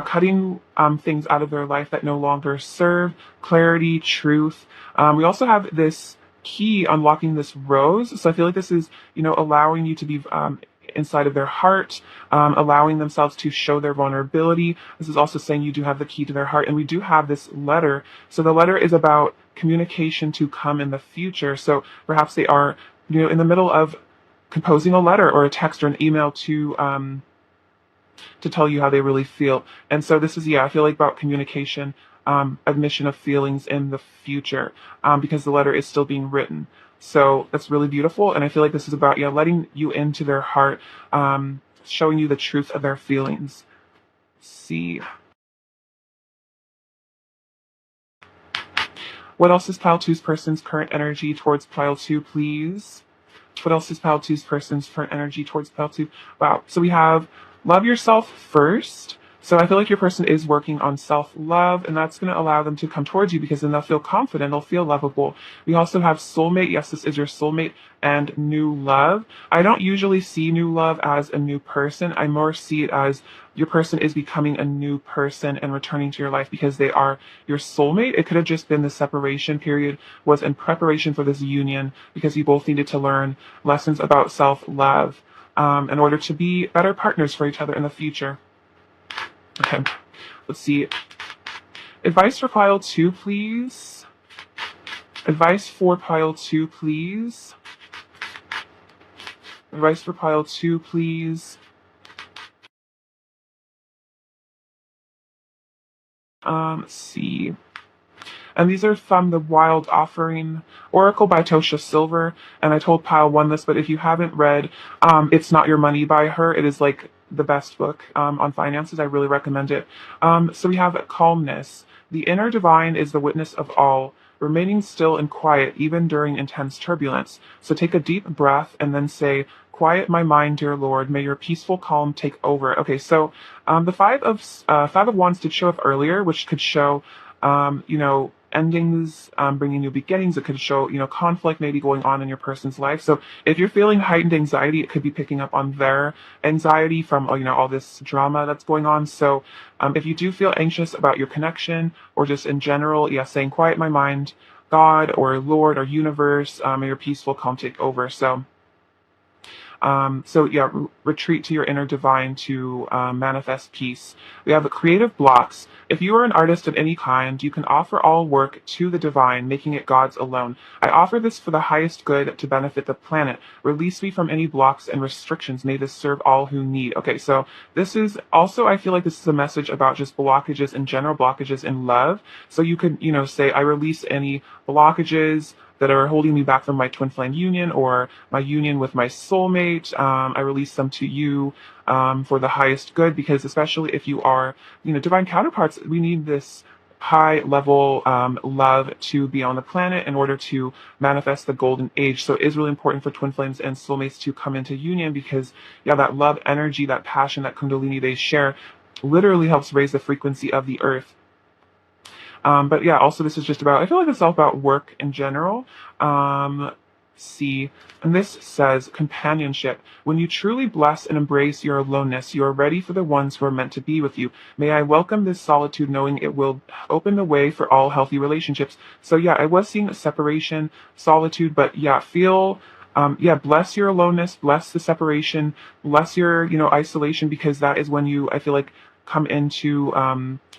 cutting things out of their life that no longer serve, clarity, truth. We also have this key unlocking this rose. So I feel like this is, allowing you to be inside of their heart, allowing themselves to show their vulnerability. This is also saying you do have the key to their heart. And we do have this letter. So the letter is about communication to come in the future. So perhaps they are, in the middle of composing a letter or a text or an email to tell you how they really feel. And so this is, I feel like about communication, admission of feelings in the future, because the letter is still being written. So that's really beautiful. And I feel like this is about, letting you into their heart, showing you the truth of their feelings. See. What else is pile two's person's current energy towards pile two, please? What else is pile two's person's current energy towards pile two? Wow. So we have love yourself first. So I feel like your person is working on self-love, and that's going to allow them to come towards you because then they'll feel confident, they'll feel lovable. We also have soulmate. Yes, this is your soulmate, and new love. I don't usually see new love as a new person. I more see it as your person is becoming a new person and returning to your life because they are your soulmate. It could have just been the separation period was in preparation for this union because you both needed to learn lessons about self-love in order to be better partners for each other in the future. Okay, let's see. Advice for pile two, please. Advice for pile two, please. Advice for pile two, please. Let's see. And these are from the Wild Offering Oracle by Tosha Silver. And I told pile one this, but if you haven't read It's Not Your Money by her, it is like the best book on finances. I really recommend it. So we have calmness. The inner divine is the witness of all, remaining still and quiet even during intense turbulence. So take a deep breath and then say, quiet my mind, dear Lord. May your peaceful calm take over. Okay, so the Five of Wands did show up earlier, which could show, endings, bringing new beginnings. It could show, conflict maybe going on in your person's life. So if you're feeling heightened anxiety, it could be picking up on their anxiety from, all this drama that's going on. So if you do feel anxious about your connection or just in general, saying quiet my mind, God or Lord or universe, may your peaceful calm take over. So retreat to your inner divine to manifest peace. We have creative blocks. If you are an artist of any kind, you can offer all work to the divine, making it God's alone. I offer this for the highest good to benefit the planet. Release me from any blocks and restrictions. May this serve all who need. Okay, so this is also, I feel like this is a message about just blockages in general, blockages in love. So you could, say, I release any blockages that are holding me back from my twin flame union or my union with my soulmate. I release them to you for the highest good, because especially if you are, divine counterparts, we need this high level love to be on the planet in order to manifest the golden age. So it is really important for twin flames and soulmates to come into union because, that love energy, that passion, that kundalini they share literally helps raise the frequency of the earth. But also this is just about, I feel like it's all about work in general. And this says companionship. When you truly bless and embrace your aloneness, you are ready for the ones who are meant to be with you. May I welcome this solitude, knowing it will open the way for all healthy relationships. So I was seeing a separation, solitude, but feel, bless your aloneness, bless the separation, bless your, isolation, because that is when you, I feel like, come into,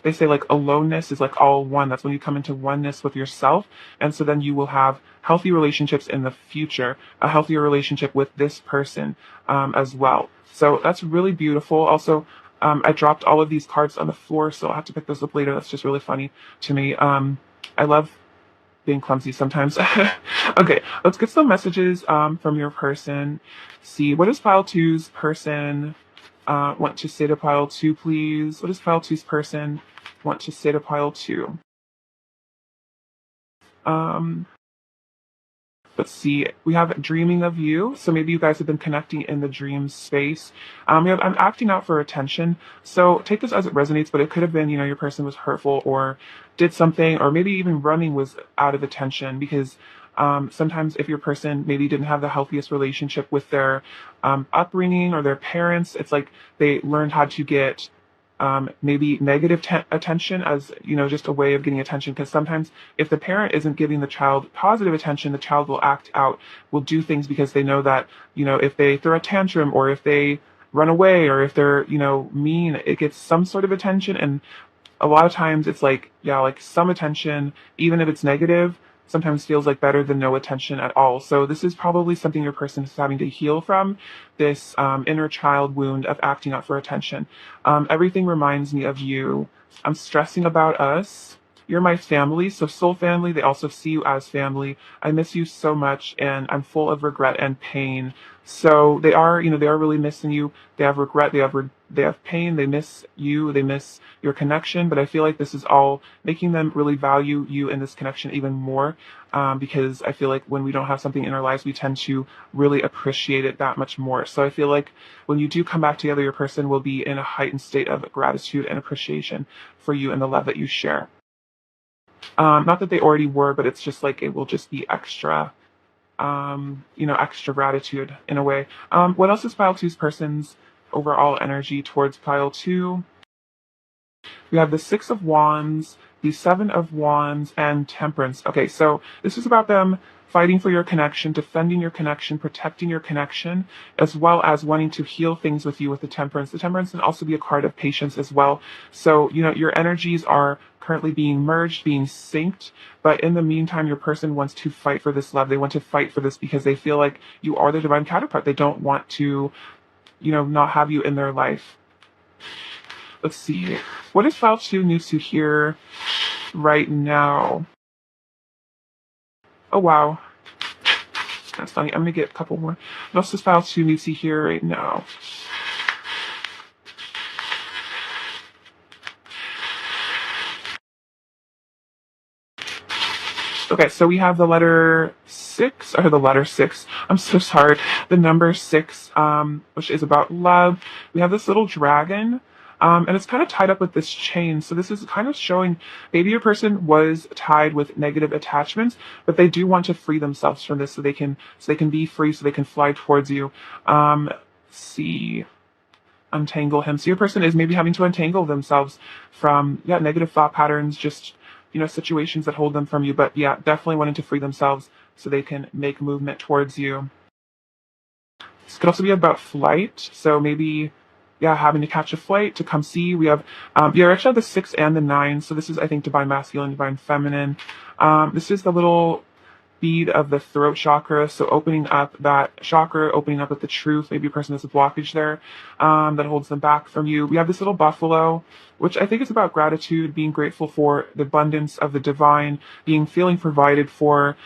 they say like aloneness is like all one. That's when you come into oneness with yourself. And so then you will have healthy relationships in the future, a healthier relationship with this person as well. So that's really beautiful. Also, I dropped all of these cards on the floor, so I'll have to pick those up later. That's just really funny to me. I love being clumsy sometimes. Okay, let's get some messages from your person. See, what is pile two's person want to say to pile two, please? What does pile two's person want to say to pile two? Let's see. We have dreaming of you. So maybe you guys have been connecting in the dream space. We have I'm acting out for attention. So take this as it resonates, but it could have been, your person was hurtful or did something, or maybe even running was out of attention, because sometimes if your person maybe didn't have the healthiest relationship with their upbringing or their parents, it's like they learned how to get maybe negative attention as, just a way of getting attention. Because sometimes if the parent isn't giving the child positive attention, the child will act out, will do things because they know that, if they throw a tantrum or if they run away or if they're, mean, it gets some sort of attention. And a lot of times it's like, yeah, like some attention, even if it's negative, sometimes feels like better than no attention at all. So this is probably something your person is having to heal from, this inner child wound of acting out for attention. Everything reminds me of you. I'm stressing about us. You're my family, so soul family. They also see you as family. I miss you so much, and I'm full of regret and pain. So they are, they are really missing you. They have regret. They have pain. They miss you. They miss your connection. But I feel like this is all making them really value you in this connection even more. Because I feel like when we don't have something in our lives, we tend to really appreciate it that much more. So I feel like when you do come back together, your person will be in a heightened state of gratitude and appreciation for you and the love that you share. Not that they already were, but it's just like it will just be extra, extra gratitude in a way. What else is pile two's person's overall energy towards pile two? We have the Six of Wands, the Seven of Wands, and Temperance. Okay, so this is about them fighting for your connection, defending your connection, protecting your connection, as well as wanting to heal things with you with the Temperance. The Temperance can also be a card of patience as well. So, your energies are currently being merged, being synced, but in the meantime, your person wants to fight for this love. They want to fight for this because they feel like you are their divine counterpart. They don't want to, not have you in their life. Let's see. What is file two needs to hear right now? Oh, wow. That's funny. I'm going to get a couple more. What else does file two need to hear right now? Okay, so we have the letter 6, or the letter 6. I'm so sorry. The number 6, which is about love. We have this little dragon. And it's kind of tied up with this chain. So this is kind of showing maybe your person was tied with negative attachments, but they do want to free themselves from this so they can be free, so they can fly towards you. See, untangle him. So your person is maybe having to untangle themselves from negative thought patterns, just situations that hold them from you. But yeah, definitely wanting to free themselves so they can make movement towards you. This could also be about flight. So maybe having to catch a flight to come see. We have, you actually have the 6 and the 9. So this is, I think, divine masculine, divine feminine. This is the little bead of the throat chakra. So opening up that chakra, opening up with the truth. Maybe a person has a blockage there that holds them back from you. We have this little buffalo, which I think is about gratitude, being grateful for the abundance of the divine, feeling provided for.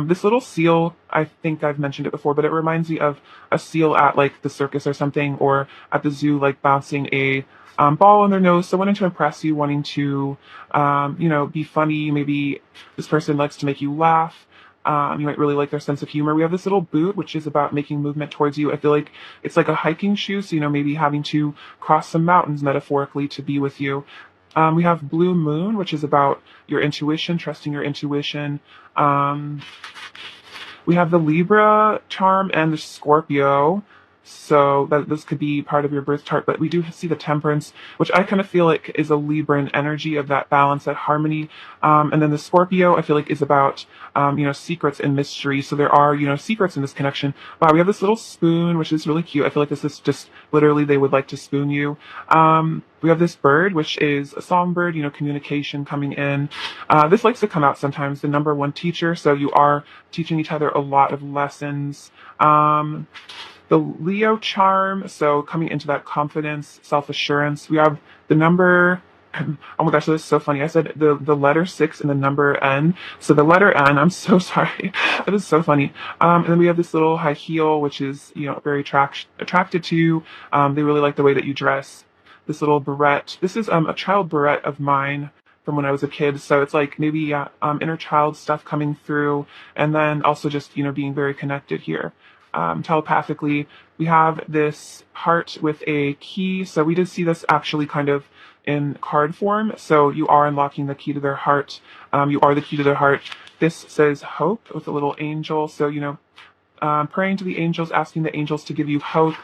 This little seal, I think I've mentioned it before, but it reminds me of a seal at like the circus or something, or at the zoo, like bouncing a ball on their nose. So wanting to impress you, wanting to, be funny. Maybe this person likes to make you laugh. You might really like their sense of humor. We have this little boot, which is about making movement towards you. I feel like it's like a hiking shoe, so maybe having to cross some mountains metaphorically to be with you. We have Blue Moon, which is about your intuition, trusting your intuition. We have the Libra charm and the Scorpio. So that this could be part of your birth chart, but we do see the Temperance, which I kind of feel like is a Libran energy of that balance, that harmony. And then the Scorpio, I feel like is about, secrets and mystery. So there are, secrets in this connection. Wow, we have this little spoon, which is really cute. I feel like this is just literally they would like to spoon you. We have this bird, which is a songbird, communication coming in. This likes to come out sometimes, the number one teacher. So you are teaching each other a lot of lessons. The Leo charm, so coming into that confidence, self-assurance. We have the number, oh my gosh, this is so funny. I said the letter 6 and the number N. So the letter N, I'm so sorry. That is so funny. And then we have this little high heel, which is, very attracted to you. They really like the way that you dress. This little barrette. This is a child barrette of mine from when I was a kid. So it's like maybe inner child stuff coming through. And then also just, being very connected here. Telepathically. We have this heart with a key. So we did see this actually kind of in card form. So you are unlocking the key to their heart. You are the key to their heart. This says hope with a little angel. So, praying to the angels, asking the angels to give you hope.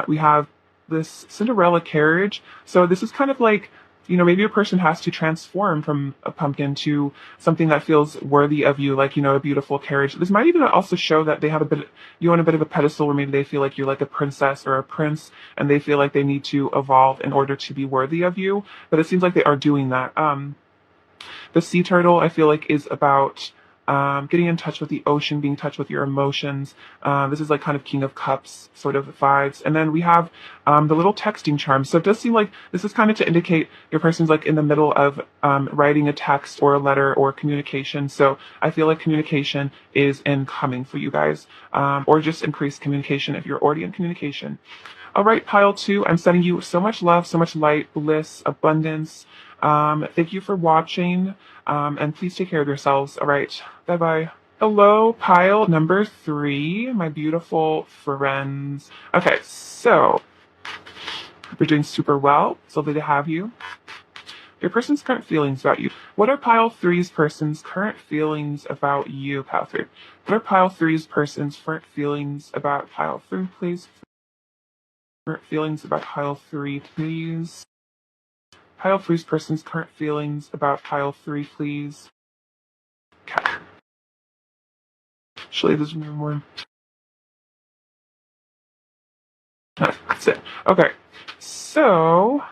We have this Cinderella carriage. So this is kind of like, maybe a person has to transform from a pumpkin to something that feels worthy of you, like, a beautiful carriage. This might even also show that they have you on a bit of a pedestal where maybe they feel like you're like a princess or a prince and they feel like they need to evolve in order to be worthy of you. But it seems like they are doing that. The sea turtle, I feel like, is about getting in touch with the ocean, being in touch with your emotions. This is like kind of King of Cups sort of vibes. And then we have the little texting charm. So it does seem like this is kind of to indicate your person's like in the middle of writing a text or a letter or communication. So I feel like communication is incoming for you guys, or just increased communication if you're already in communication. All right, pile 2, I'm sending you so much love, so much light, bliss, abundance. Thank you for watching, and please take care of yourselves. All right, bye-bye. Hello, pile number 3, my beautiful friends. Okay, so we're doing super well. It's lovely to have you. Your person's current feelings about you. What are pile 3's person's current feelings about you, pile 3? What are pile 3's person's current feelings about pile 3, please? Current feelings about pile 3, please. Pile 3's person's current feelings about pile 3, please. Okay. Actually, there's more. That's it. Okay. So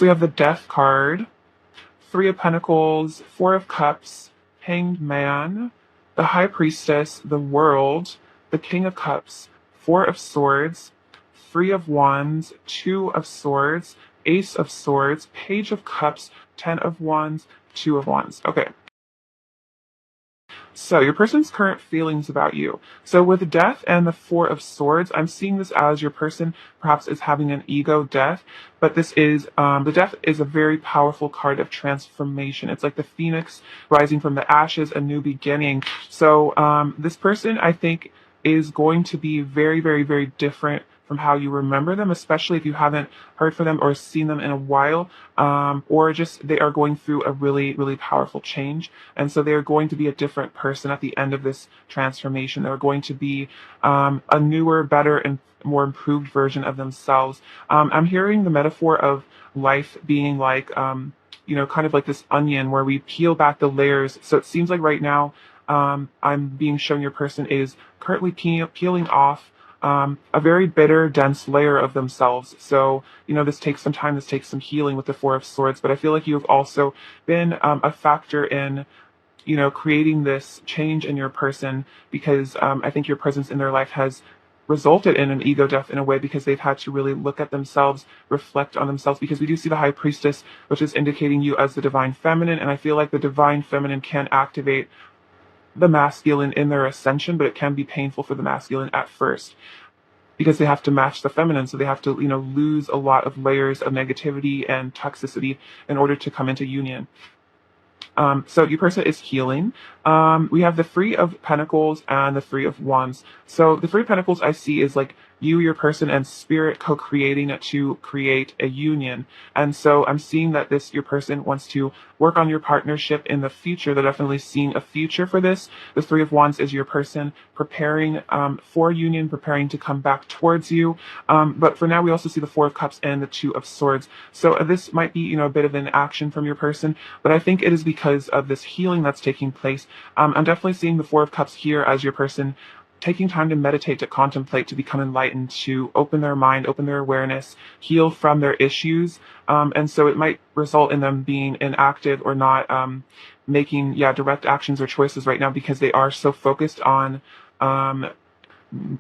we have the Death card, 3 of Pentacles, 4 of Cups, Hanged Man, the High Priestess, the World, the King of Cups, 4 of Swords, 3 of Wands, 2 of Swords, Ace of Swords, Page of Cups, 10 of Wands, 2 of Wands. Okay. So your person's current feelings about you. So with Death and the 4 of Swords, I'm seeing this as your person perhaps is having an ego death, but this is, the Death is a very powerful card of transformation. It's like the phoenix rising from the ashes, a new beginning. So this person, I think, is going to be very, very, very different from how you remember them, especially if you haven't heard from them or seen them in a while, or just they are going through a really, really powerful change. And so they're going to be a different person at the end of this transformation. They're going to be a newer, better, and more improved version of themselves. I'm hearing the metaphor of life being like, kind of like this onion where we peel back the layers. So it seems like right now, I'm being shown your person is currently peeling off a very bitter, dense layer of themselves. So, this takes some time, this takes some healing with the 4 of Swords, but I feel like you have also been a factor in, creating this change in your person because I think your presence in their life has resulted in an ego death in a way because they've had to really look at themselves, reflect on themselves, because we do see the High Priestess, which is indicating you as the Divine Feminine, and I feel like the Divine Feminine can activate the masculine in their ascension, but it can be painful for the masculine at first because they have to match the feminine. So they have to, lose a lot of layers of negativity and toxicity in order to come into union. So your person is healing. We have the 3 of Pentacles and the 3 of Wands. So the 3 of Pentacles I see is like you, your person, and spirit co-creating to create a union. And so I'm seeing that your person wants to work on your partnership in the future. They're definitely seeing a future for this. The 3 of Wands is your person preparing for union, preparing to come back towards you. But for now, we also see the 4 of Cups and the 2 of Swords. So this might be, a bit of an action from your person, but I think it is because of this healing that's taking place. I'm definitely seeing the 4 of Cups here as your person taking time to meditate, to contemplate, to become enlightened, to open their mind, open their awareness, heal from their issues. And so it might result in them being inactive or not making direct actions or choices right now because they are so focused on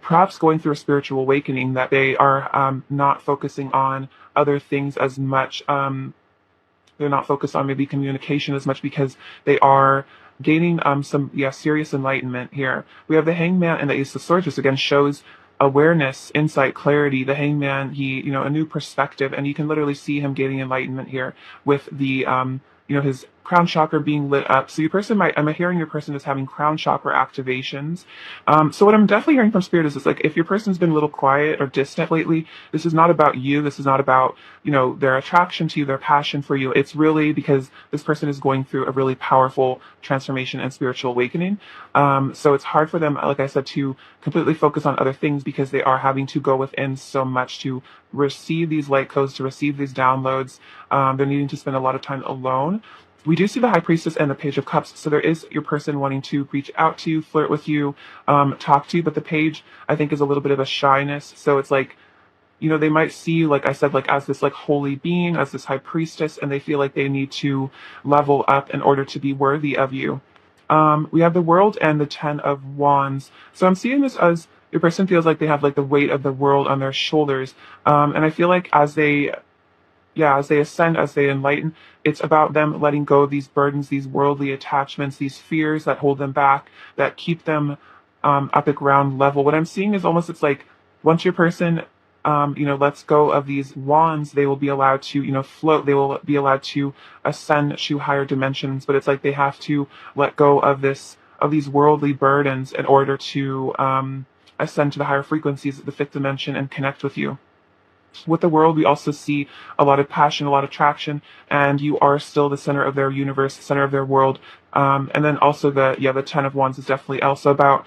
perhaps going through a spiritual awakening that they are not focusing on other things as much. They're not focused on maybe communication as much because they are gaining some serious enlightenment here. We have the Hangman and the Ace of Swords, which again shows awareness, insight, clarity. The Hangman, he, a new perspective, and you can literally see him gaining enlightenment here with the, his crown chakra being lit up. So your person might, I'm hearing your person is having crown chakra activations. So what I'm definitely hearing from spirit is like, if your person's been a little quiet or distant lately, this is not about you. This is not about, their attraction to you, their passion for you. It's really because this person is going through a really powerful transformation and spiritual awakening. So it's hard for them, like I said, to completely focus on other things because they are having to go within so much to receive these light codes, to receive these downloads. They're needing to spend a lot of time alone. We do see the High Priestess and the Page of Cups, so there is your person wanting to reach out to you, flirt with you, talk to you, but the Page, I think, is a little bit of a shyness, so it's like, they might see you, like I said, like as this like holy being, as this High Priestess, and they feel like they need to level up in order to be worthy of you. We have the World and the Ten of Wands, so I'm seeing this as your person feels like they have like the weight of the world on their shoulders, and I feel like as they ascend, as they enlighten, it's about them letting go of these burdens, these worldly attachments, these fears that hold them back, that keep them up at ground level. What I'm seeing is almost, it's like once your person, lets go of these wands, they will be allowed to, float. They will be allowed to ascend to higher dimensions. But it's like they have to let go of these worldly burdens in order to ascend to the higher frequencies of the fifth dimension and connect with you. With the World, we also see a lot of passion, a lot of traction, and you are still the center of their universe, the center of their world. And then also the Ten of Wands is definitely also about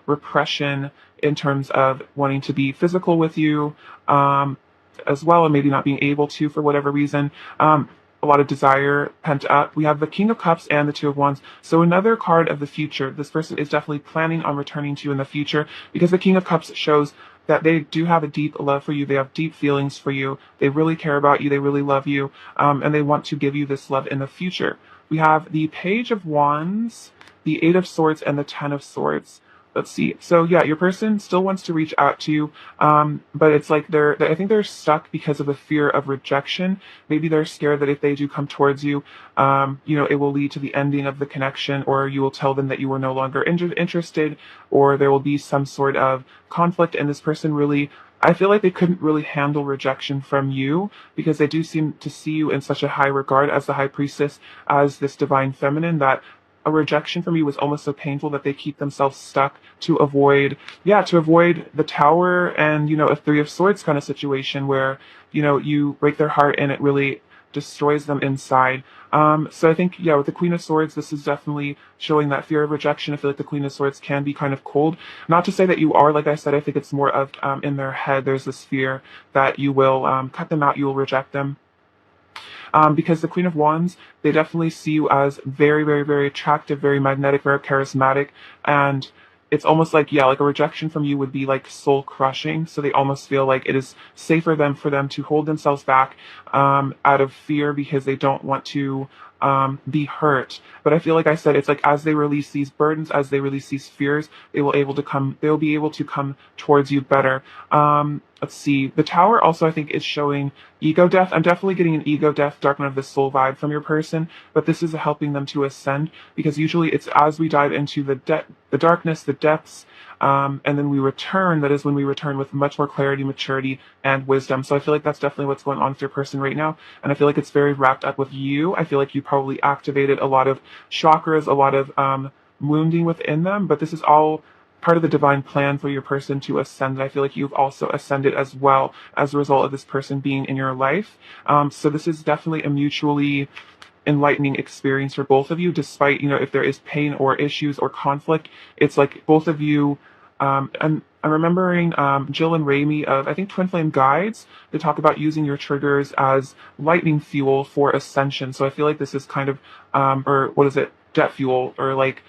repression in terms of wanting to be physical with you as well, and maybe not being able to for whatever reason. A lot of desire pent up. We have the King of Cups and the Two of Wands. So another card of the future. This person is definitely planning on returning to you in the future, because the King of Cups shows that they do have a deep love for you. They have deep feelings for you. They really care about you. They really love you. And they want to give you this love in the future. We have the Page of Wands, the Eight of Swords, and the Ten of Swords. Let's see. So yeah, your person still wants to reach out to you, but it's like I think they're stuck because of the fear of rejection. Maybe they're scared that if they do come towards you, it will lead to the ending of the connection, or you will tell them that you are no longer interested, or there will be some sort of conflict. And this person really, I feel like they couldn't really handle rejection from you, because they do seem to see you in such a high regard as the High Priestess, as this divine feminine, that a rejection from you was almost so painful that they keep themselves stuck to avoid the Tower and, a Three of Swords kind of situation where, you break their heart and it really destroys them inside. So I think, with the Queen of Swords, this is definitely showing that fear of rejection. I feel like the Queen of Swords can be kind of cold. Not to say that you are, like I said, I think it's more of in their head, there's this fear that you will cut them out, you will reject them. Because the Queen of Wands, they definitely see you as very, very, very attractive, very magnetic, very charismatic, and it's almost like, like a rejection from you would be like soul crushing. So they almost feel like it is safer for them to hold themselves back out of fear, because they don't want to be hurt. But I feel like I said, it's like as they release these burdens, as they release these fears, they'll be able to come towards you better. Let's see. The Tower also, I think, is showing ego death. I'm definitely getting an ego death, dark night of the soul vibe from your person, but this is helping them to ascend, because usually it's as we dive into the darkness, the depths, and then we return. That is when we return with much more clarity, maturity, and wisdom. So I feel like that's definitely what's going on with your person right now, and I feel like it's very wrapped up with you. I feel like you probably activated a lot of chakras, a lot of wounding within them, but this is all part of the divine plan for your person to ascend. And I feel like you've also ascended as well as a result of this person being in your life. So this is definitely a mutually enlightening experience for both of you, despite, if there is pain or issues or conflict. It's like both of you, and I'm remembering Jill and Raimi of, I think, Twin Flame Guides, they talk about using your triggers as lightning fuel for ascension. So I feel like this is kind of, or what is it? Jet fuel, or like,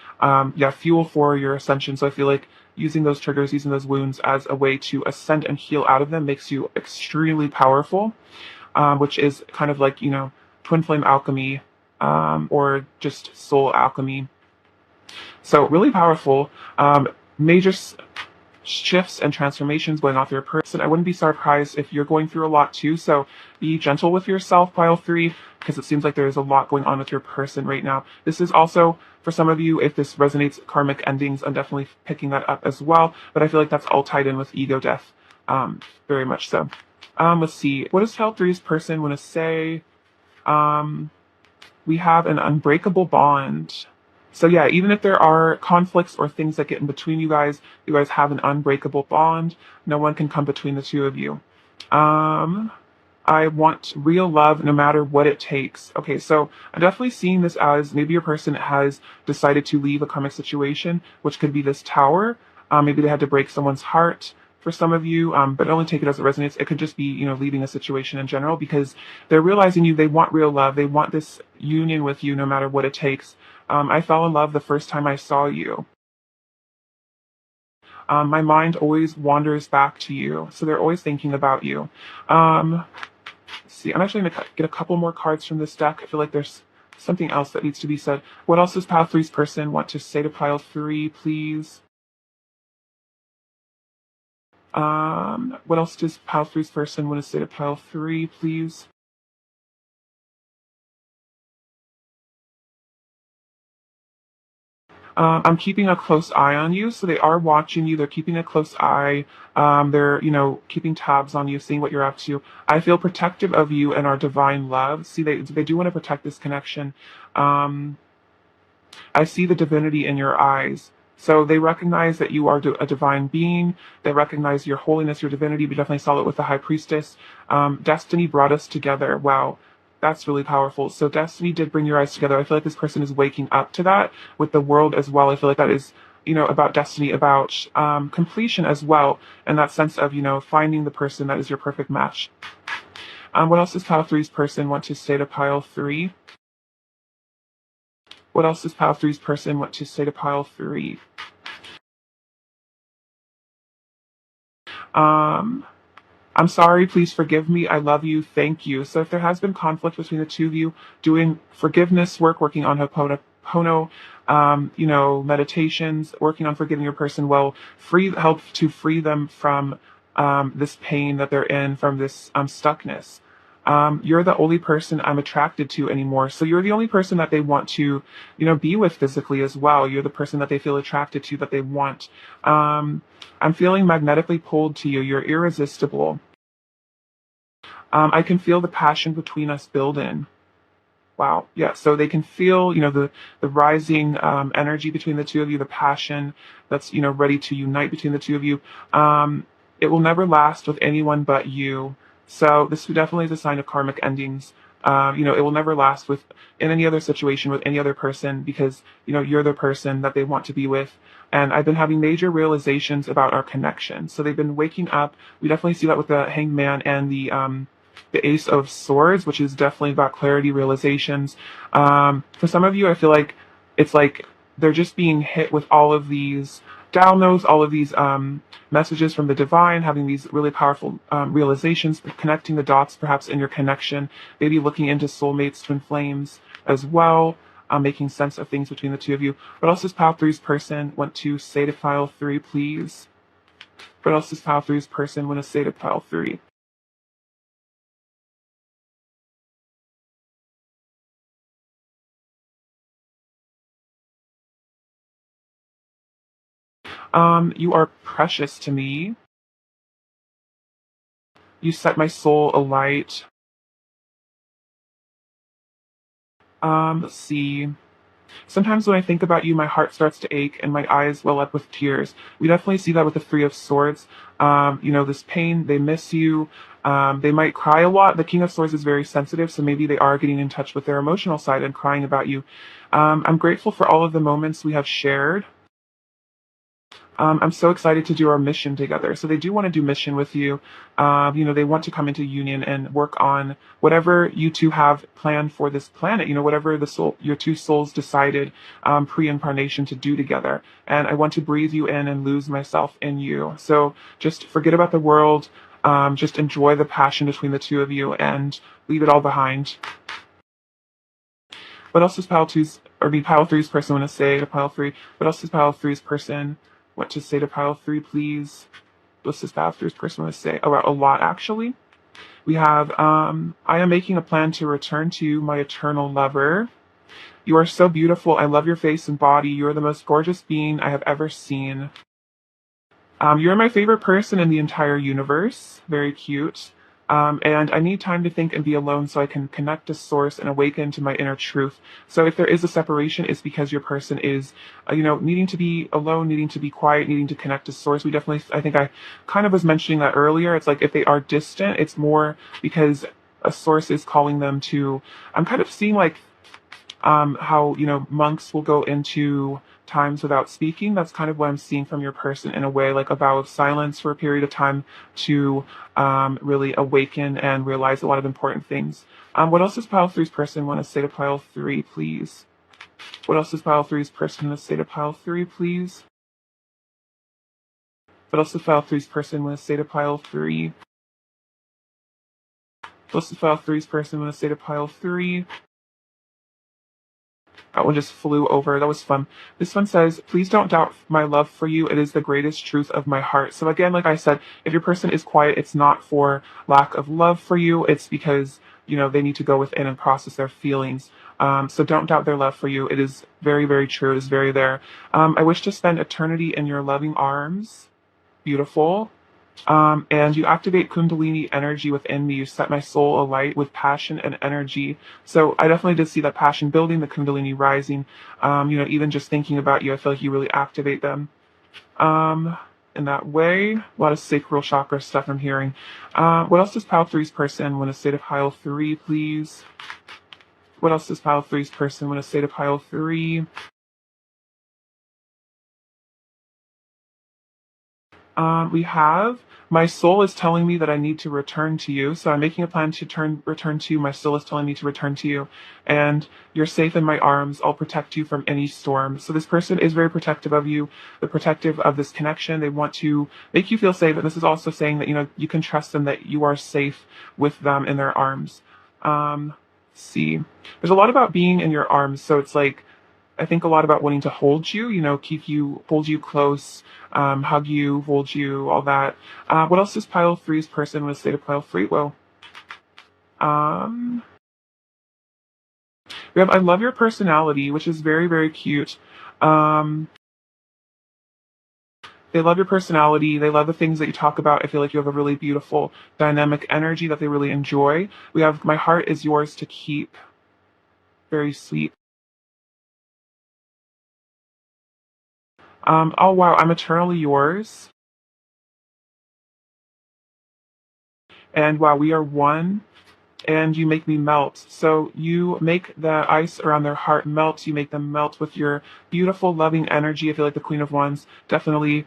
fuel for your ascension. So I feel like using those triggers, using those wounds as a way to ascend and heal out of them makes you extremely powerful, which is kind of like, twin flame alchemy, or just soul alchemy. So really powerful, major shifts and transformations going on for your person. I wouldn't be surprised if you're going through a lot too, so be gentle with yourself, pile 3, because it seems like there's a lot going on with your person right now. This is also, for some of you, if this resonates, karmic endings, I'm definitely picking that up as well, but I feel like that's all tied in with ego death, very much so. Let's see, what does Pile 3's person want to say? we have an unbreakable bond. So yeah, even if there are conflicts or things that get in between you guys have an unbreakable bond. No one can come between the two of you. Um, I want real love no matter what it takes. Okay, so I'm definitely seeing this as maybe your person has decided to leave a karmic situation, which could be this tower. Maybe they had to break someone's heart for some of you, but only take it as it resonates. It could just be, leaving a situation in general because they're realizing they want real love. They want this union with you no matter what it takes. I fell in love the first time I saw you. My mind always wanders back to you. So they're always thinking about you. Let's see, I'm actually going to get a couple more cards from this deck. I feel like there's something else that needs to be said. What else does pile three's person want to say to pile three, please? What else does pile three's person want to say to pile three, please? I'm keeping a close eye on you, so they are watching you. They're keeping a close eye. They're, keeping tabs on you, seeing what you're up to. I feel protective of you and our divine love. See, they do want to protect this connection. Um, I see the divinity in your eyes. So they recognize that you are a divine being. They recognize your holiness, your divinity. We definitely saw it with the high priestess. Destiny brought us together. Wow, that's really powerful. So destiny did bring your eyes together. I feel like this person is waking up to that with the world as well. I feel like that is, about destiny, about completion as well, and that sense of, finding the person that is your perfect match. What else does pile three's person want to say to pile three? What else does pile three's person want to say to pile three? Um, I'm sorry, please forgive me. I love you. Thank you. So if there has been conflict between the two of you, doing forgiveness work, working on Ho'oponopono, meditations, working on forgiving your person will help to free them from this pain that they're in, from this stuckness. You're the only person I'm attracted to anymore. So you're the only person that they want to, be with physically as well. You're the person that they feel attracted to, that they want. I'm feeling magnetically pulled to you. You're irresistible. I can feel the passion between us building. Wow. Yeah. So they can feel, the rising energy between the two of you, the passion that's, ready to unite between the two of you. It will never last with anyone but you. So this definitely is a sign of karmic endings. It will never last in any other situation with any other person because, you're the person that they want to be with. And I've been having major realizations about our connection. So they've been waking up. We definitely see that with the Hanged Man and the Ace of Swords, which is definitely about clarity, realizations. For some of you, I feel like it's like they're just being hit with all of these downloads, all of these messages from the divine, having these really powerful realizations, connecting the dots perhaps in your connection, maybe looking into soulmates, twin flames as well, making sense of things between the two of you. What else does pile three's person want to say to pile three, please? What else does pile three's person want to say to pile three? You are precious to me. You set my soul alight. Let's see. Sometimes when I think about you, my heart starts to ache and my eyes well up with tears. We definitely see that with the Three of Swords. This pain, they miss you. They might cry a lot. The King of Swords is very sensitive, so maybe they are getting in touch with their emotional side and crying about you. I'm grateful for all of the moments we have shared. I'm so excited to do our mission together. So they do want to do mission with you. They want to come into union and work on whatever you two have planned for this planet. Whatever your two souls decided pre-incarnation to do together. And I want to breathe you in and lose myself in you. So just forget about the world. Just enjoy the passion between the two of you and leave it all behind. What else does pile three's person want to say to pile three? What else does pile three's person want to say to pile three, please? What's this pile three's person want to say? Oh, a lot actually. We have, I am making a plan to return to you, my eternal lover. You are so beautiful. I love your face and body. You are the most gorgeous being I have ever seen. You're my favorite person in the entire universe. Very cute. And I need time to think and be alone so I can connect to source and awaken to my inner truth. So if there is a separation, it's because your person is, needing to be alone, needing to be quiet, needing to connect to source. We definitely, I think I kind of was mentioning that earlier. It's like if they are distant, it's more because a source is calling them to, I'm kind of seeing like how monks will go into times without speaking. That's kind of what I'm seeing from your person in a way, like a vow of silence for a period of time to really awaken and realize a lot of important things. What else does pile three's person want to say to pile three, please? What else does pile three's person want to say to pile three, please? What else does pile three's person want to say to pile three? What else does pile three's person want to say to pile three? That one just flew over. That was fun. This one says, please don't doubt my love for you. It is the greatest truth of my heart. So again, like I said, if your person is quiet, it's not for lack of love for you. It's because, they need to go within and process their feelings. So don't doubt their love for you. It is very, very true. It is very there. I wish to spend eternity in your loving arms. Beautiful. And you activate Kundalini energy within me. You set my soul alight with passion and energy. So I definitely did see that passion building, the Kundalini rising. Even just thinking about you, I feel like you really activate them. In that way, a lot of sacral chakra stuff I'm hearing. What else does pile three's person want to say to pile three, please? What else does pile three's person want to say to pile three? We have, my soul is telling me that I need to return to you. So I'm making a plan to return to you. My soul is telling me to return to you. And you're safe in my arms. I'll protect you from any storm. So this person is very protective of you. They're protective of this connection. They want to make you feel safe. And this is also saying that, you can trust them, that you are safe with them in their arms. See, there's a lot about being in your arms. So it's like, I think a lot about wanting to hold you, hold you close, hug you, hold you, all that. What else does pile three's person want to say to pile three? Well, we have, I love your personality, which is very, very cute. They love your personality. They love the things that you talk about. I feel like you have a really beautiful, dynamic energy that they really enjoy. We have, my heart is yours to keep. Very sweet. Oh wow, I'm eternally yours. And wow, we are one. And you make me melt. So you make the ice around their heart melt. You make them melt with your beautiful, loving energy. I feel like the Queen of Wands definitely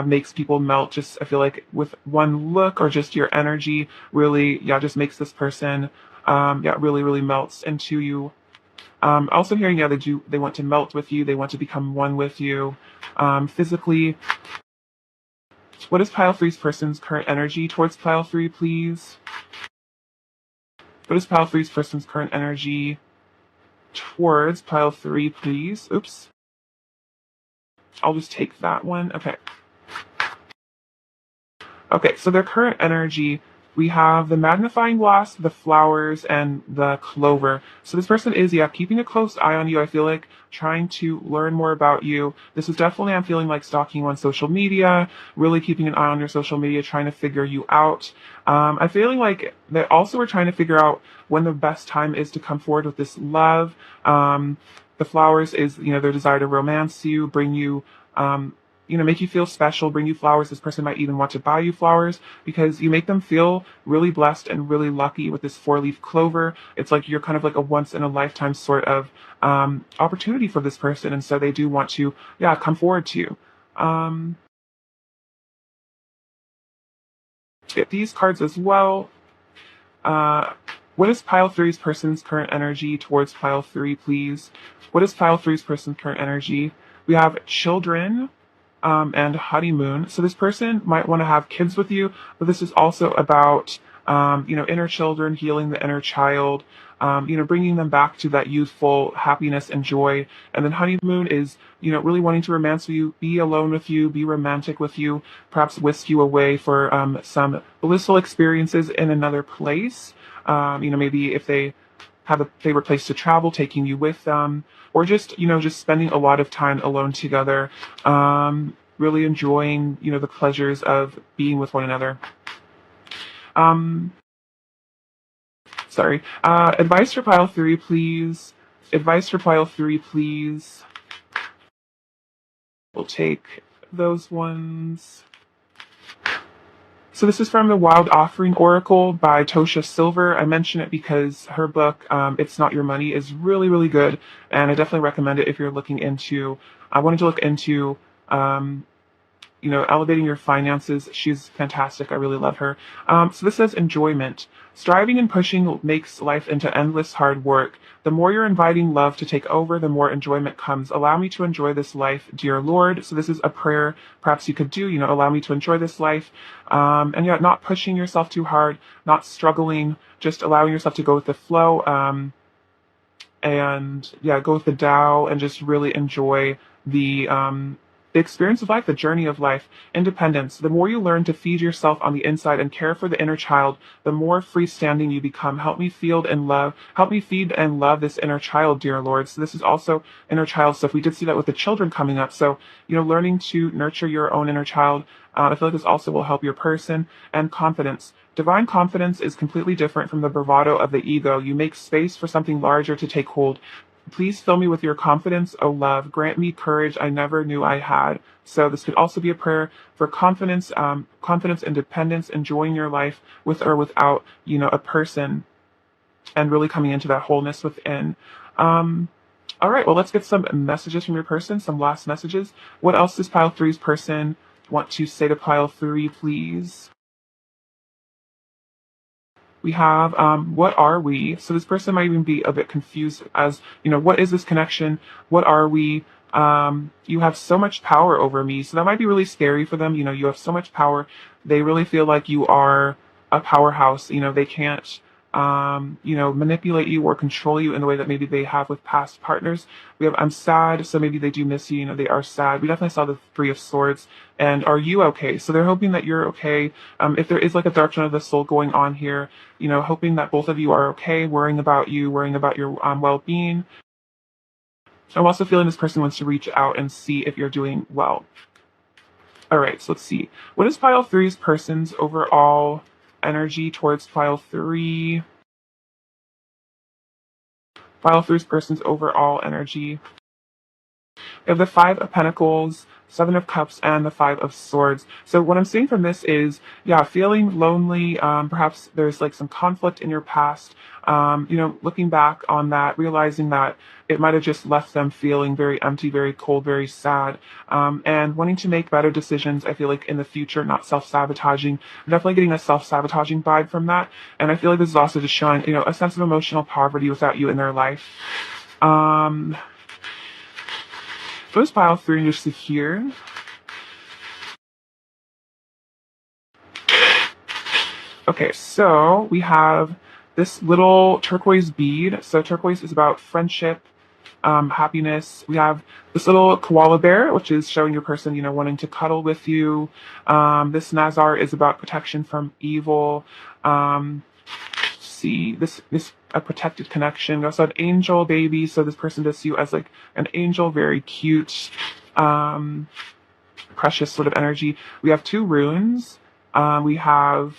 makes people melt. Just, I feel like with one look or just your energy really, just makes this person, really, really melts into you. Also hearing, they want to melt with you. They want to become one with you, physically. What is pile three's person's current energy towards pile three, please? What is pile three's person's current energy towards pile three, please? Oops. I'll just take that one. Okay. Okay, so their current energy, we have the magnifying glass, the flowers, and the clover. So this person is, keeping a close eye on you. I feel like trying to learn more about you. This is definitely, I'm feeling like stalking you on social media, really keeping an eye on your social media, trying to figure you out. I'm feeling like they also are trying to figure out when the best time is to come forward with this love. The flowers is, their desire to romance you, bring you, make you feel special, bring you flowers. This person might even want to buy you flowers because you make them feel really blessed and really lucky with this 4-leaf clover. It's like you're kind of like a once in a lifetime sort of opportunity for this person. And so they do want to, come forward to you. Get these cards as well. What is pile three's person's current energy towards pile three, please? What is pile three's person's current energy? We have children. And honeymoon. So this person might want to have kids with you, but this is also about, inner children, healing the inner child, bringing them back to that youthful happiness and joy. And then honeymoon is, really wanting to romance with you, be alone with you, be romantic with you, perhaps whisk you away for some blissful experiences in another place. Maybe if they have a favorite place to travel, taking you with them, or just, just spending a lot of time alone together, really enjoying, the pleasures of being with one another. Sorry. Advice for pile 3, please. Advice for pile 3, please. We'll take those ones. So this is from the Wild Offering Oracle by Tosha Silver. I mention it because her book, It's Not Your Money, is really, really good. And I definitely recommend it if you're looking into, I wanted to look into, elevating your finances. She's fantastic. I really love her. So this says enjoyment. Striving and pushing makes life into endless hard work. The more you're inviting love to take over, the more enjoyment comes. Allow me to enjoy this life, dear Lord. So this is a prayer perhaps you could do, allow me to enjoy this life. And yeah, not pushing yourself too hard, not struggling, just allowing yourself to go with the flow. And yeah, go with the Tao and just really enjoy the experience of life, the journey of life, independence. The more you learn to feed yourself on the inside and care for the inner child, the more freestanding you become. Help me feed and love this inner child, dear Lord. So this is also inner child stuff. We did see that with the children coming up. So, learning to nurture your own inner child. I feel like this also will help your person. And confidence. Divine confidence is completely different from the bravado of the ego. You make space for something larger to take hold. Please fill me with your confidence, O love. Grant me courage I never knew I had. So this could also be a prayer for confidence, independence, enjoying your life with or without, a person, and really coming into that wholeness within. All right, well, let's get some messages from your person, some last messages. What else does pile 3's person want to say to pile 3, please? We have, what are we? So this person might even be a bit confused as, what is this connection? What are we? You have so much power over me. So that might be really scary for them. You have so much power. They really feel like you are a powerhouse. They can't, manipulate you or control you in the way that maybe they have with past partners. We have, I'm sad. So maybe they do miss you. They are sad. We definitely saw the 3 of Swords. And are you okay? So they're hoping that you're okay. If there is like a dark night of the soul going on here, hoping that both of you are okay, worrying about you, worrying about your well-being. I'm also feeling this person wants to reach out and see if you're doing well. All right, so let's see. What is pile 3's person's overall energy towards pile 3? Pile 3's person's overall energy. We have the 5 of Pentacles, 7 of Cups, and the 5 of Swords. So what I'm seeing from this is, yeah, feeling lonely. Perhaps there's like some conflict in your past. Looking back on that, realizing that it might have just left them feeling very empty, very cold, very sad, and wanting to make better decisions. I feel like in the future, not self-sabotaging. I'm definitely getting a self-sabotaging vibe from that. And I feel like this is also just showing, a sense of emotional poverty without you in their life. Let's pile 3 just to here. Okay, so we have this little turquoise bead. So turquoise is about friendship, happiness. We have this little koala bear, which is showing your person, wanting to cuddle with you. This Nazar is about protection from evil. See, this a protected connection. We also have angel baby, so this person does see you as like an angel, very cute, precious sort of energy. We have 2 runes. We have,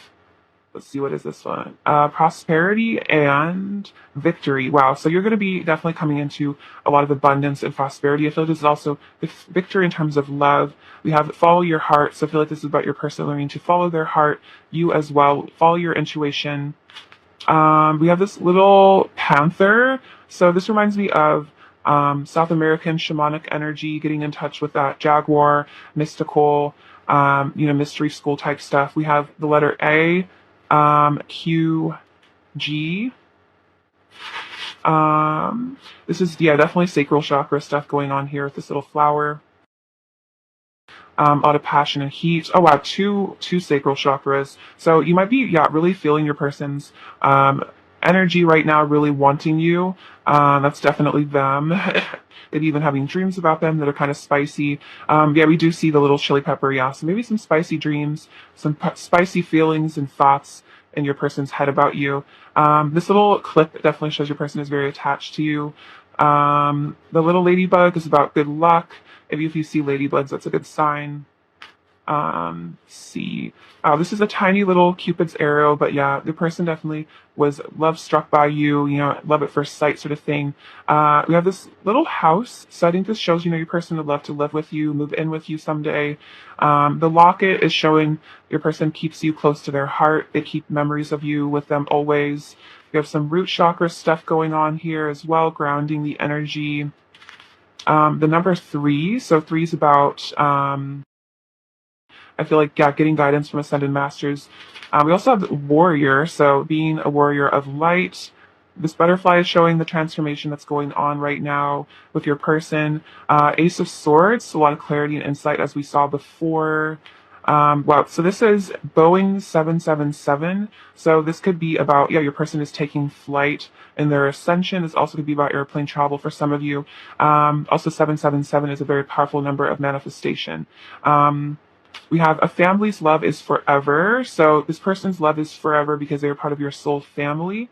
let's see, what is this one? Prosperity and victory. Wow, so you're going to be definitely coming into a lot of abundance and prosperity. I feel like this is also victory in terms of love. We have follow your heart, so I feel like this is about your person learning to follow their heart. You as well, follow your intuition. We have this little panther. So this reminds me of South American shamanic energy, getting in touch with that jaguar, mystical, mystery school type stuff. We have the letter A, Q, G. This is, yeah, definitely sacral chakra stuff going on here with this little flower. A lot of passion and heat. Oh wow, two sacral chakras. So you might be, yeah, really feeling your person's energy right now, really wanting you. That's definitely them. Maybe even having dreams about them that are kind of spicy. Yeah, we do see the little chili pepper. Yeah, so maybe some spicy dreams, some spicy feelings and thoughts in your person's head about you. This little clip definitely shows your person is very attached to you. The little ladybug is about good luck. If you see ladybugs, that's a good sign. See. Oh, this is a tiny little Cupid's arrow, but yeah, the person definitely was love struck by you, love at first sight sort of thing. We have this little house, so I think this shows, your person would love to live with you, move in with you someday. The locket is showing your person keeps you close to their heart. They keep memories of you with them always. We have some root chakra stuff going on here as well, grounding the energy. The number 3, so 3 is about, I feel like, yeah, getting guidance from Ascended Masters. We also have Warrior, so being a warrior of light. This butterfly is showing the transformation that's going on right now with your person. Ace of Swords, so a lot of clarity and insight as we saw before. Wow, so this is Boeing 777. So this could be about, yeah, your person is taking flight in their ascension. This also could be about airplane travel for some of you. Also, 777 is a very powerful number of manifestation. We have a family's love is forever. So this person's love is forever because they're part of your soul family.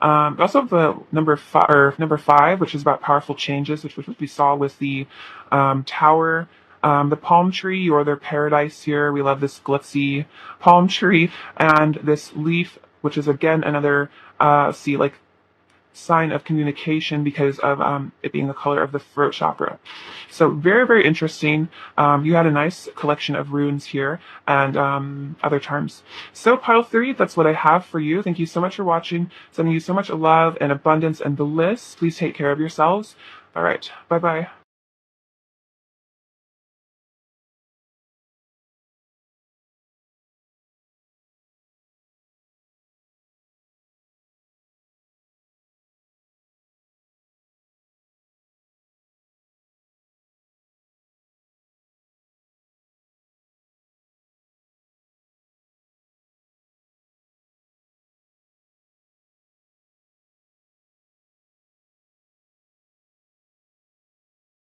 Also the number 5, which is about powerful changes, which we saw with the tower. The palm tree, or their paradise here. We love this glitzy palm tree, and this leaf, which is again another sign of communication because of it being the color of the throat chakra. So very, very interesting. You had a nice collection of runes here and other charms. So pile 3, that's what I have for you. Thank you so much for watching. Sending you so much love and abundance and bliss. Please take care of yourselves. All right. Bye-bye.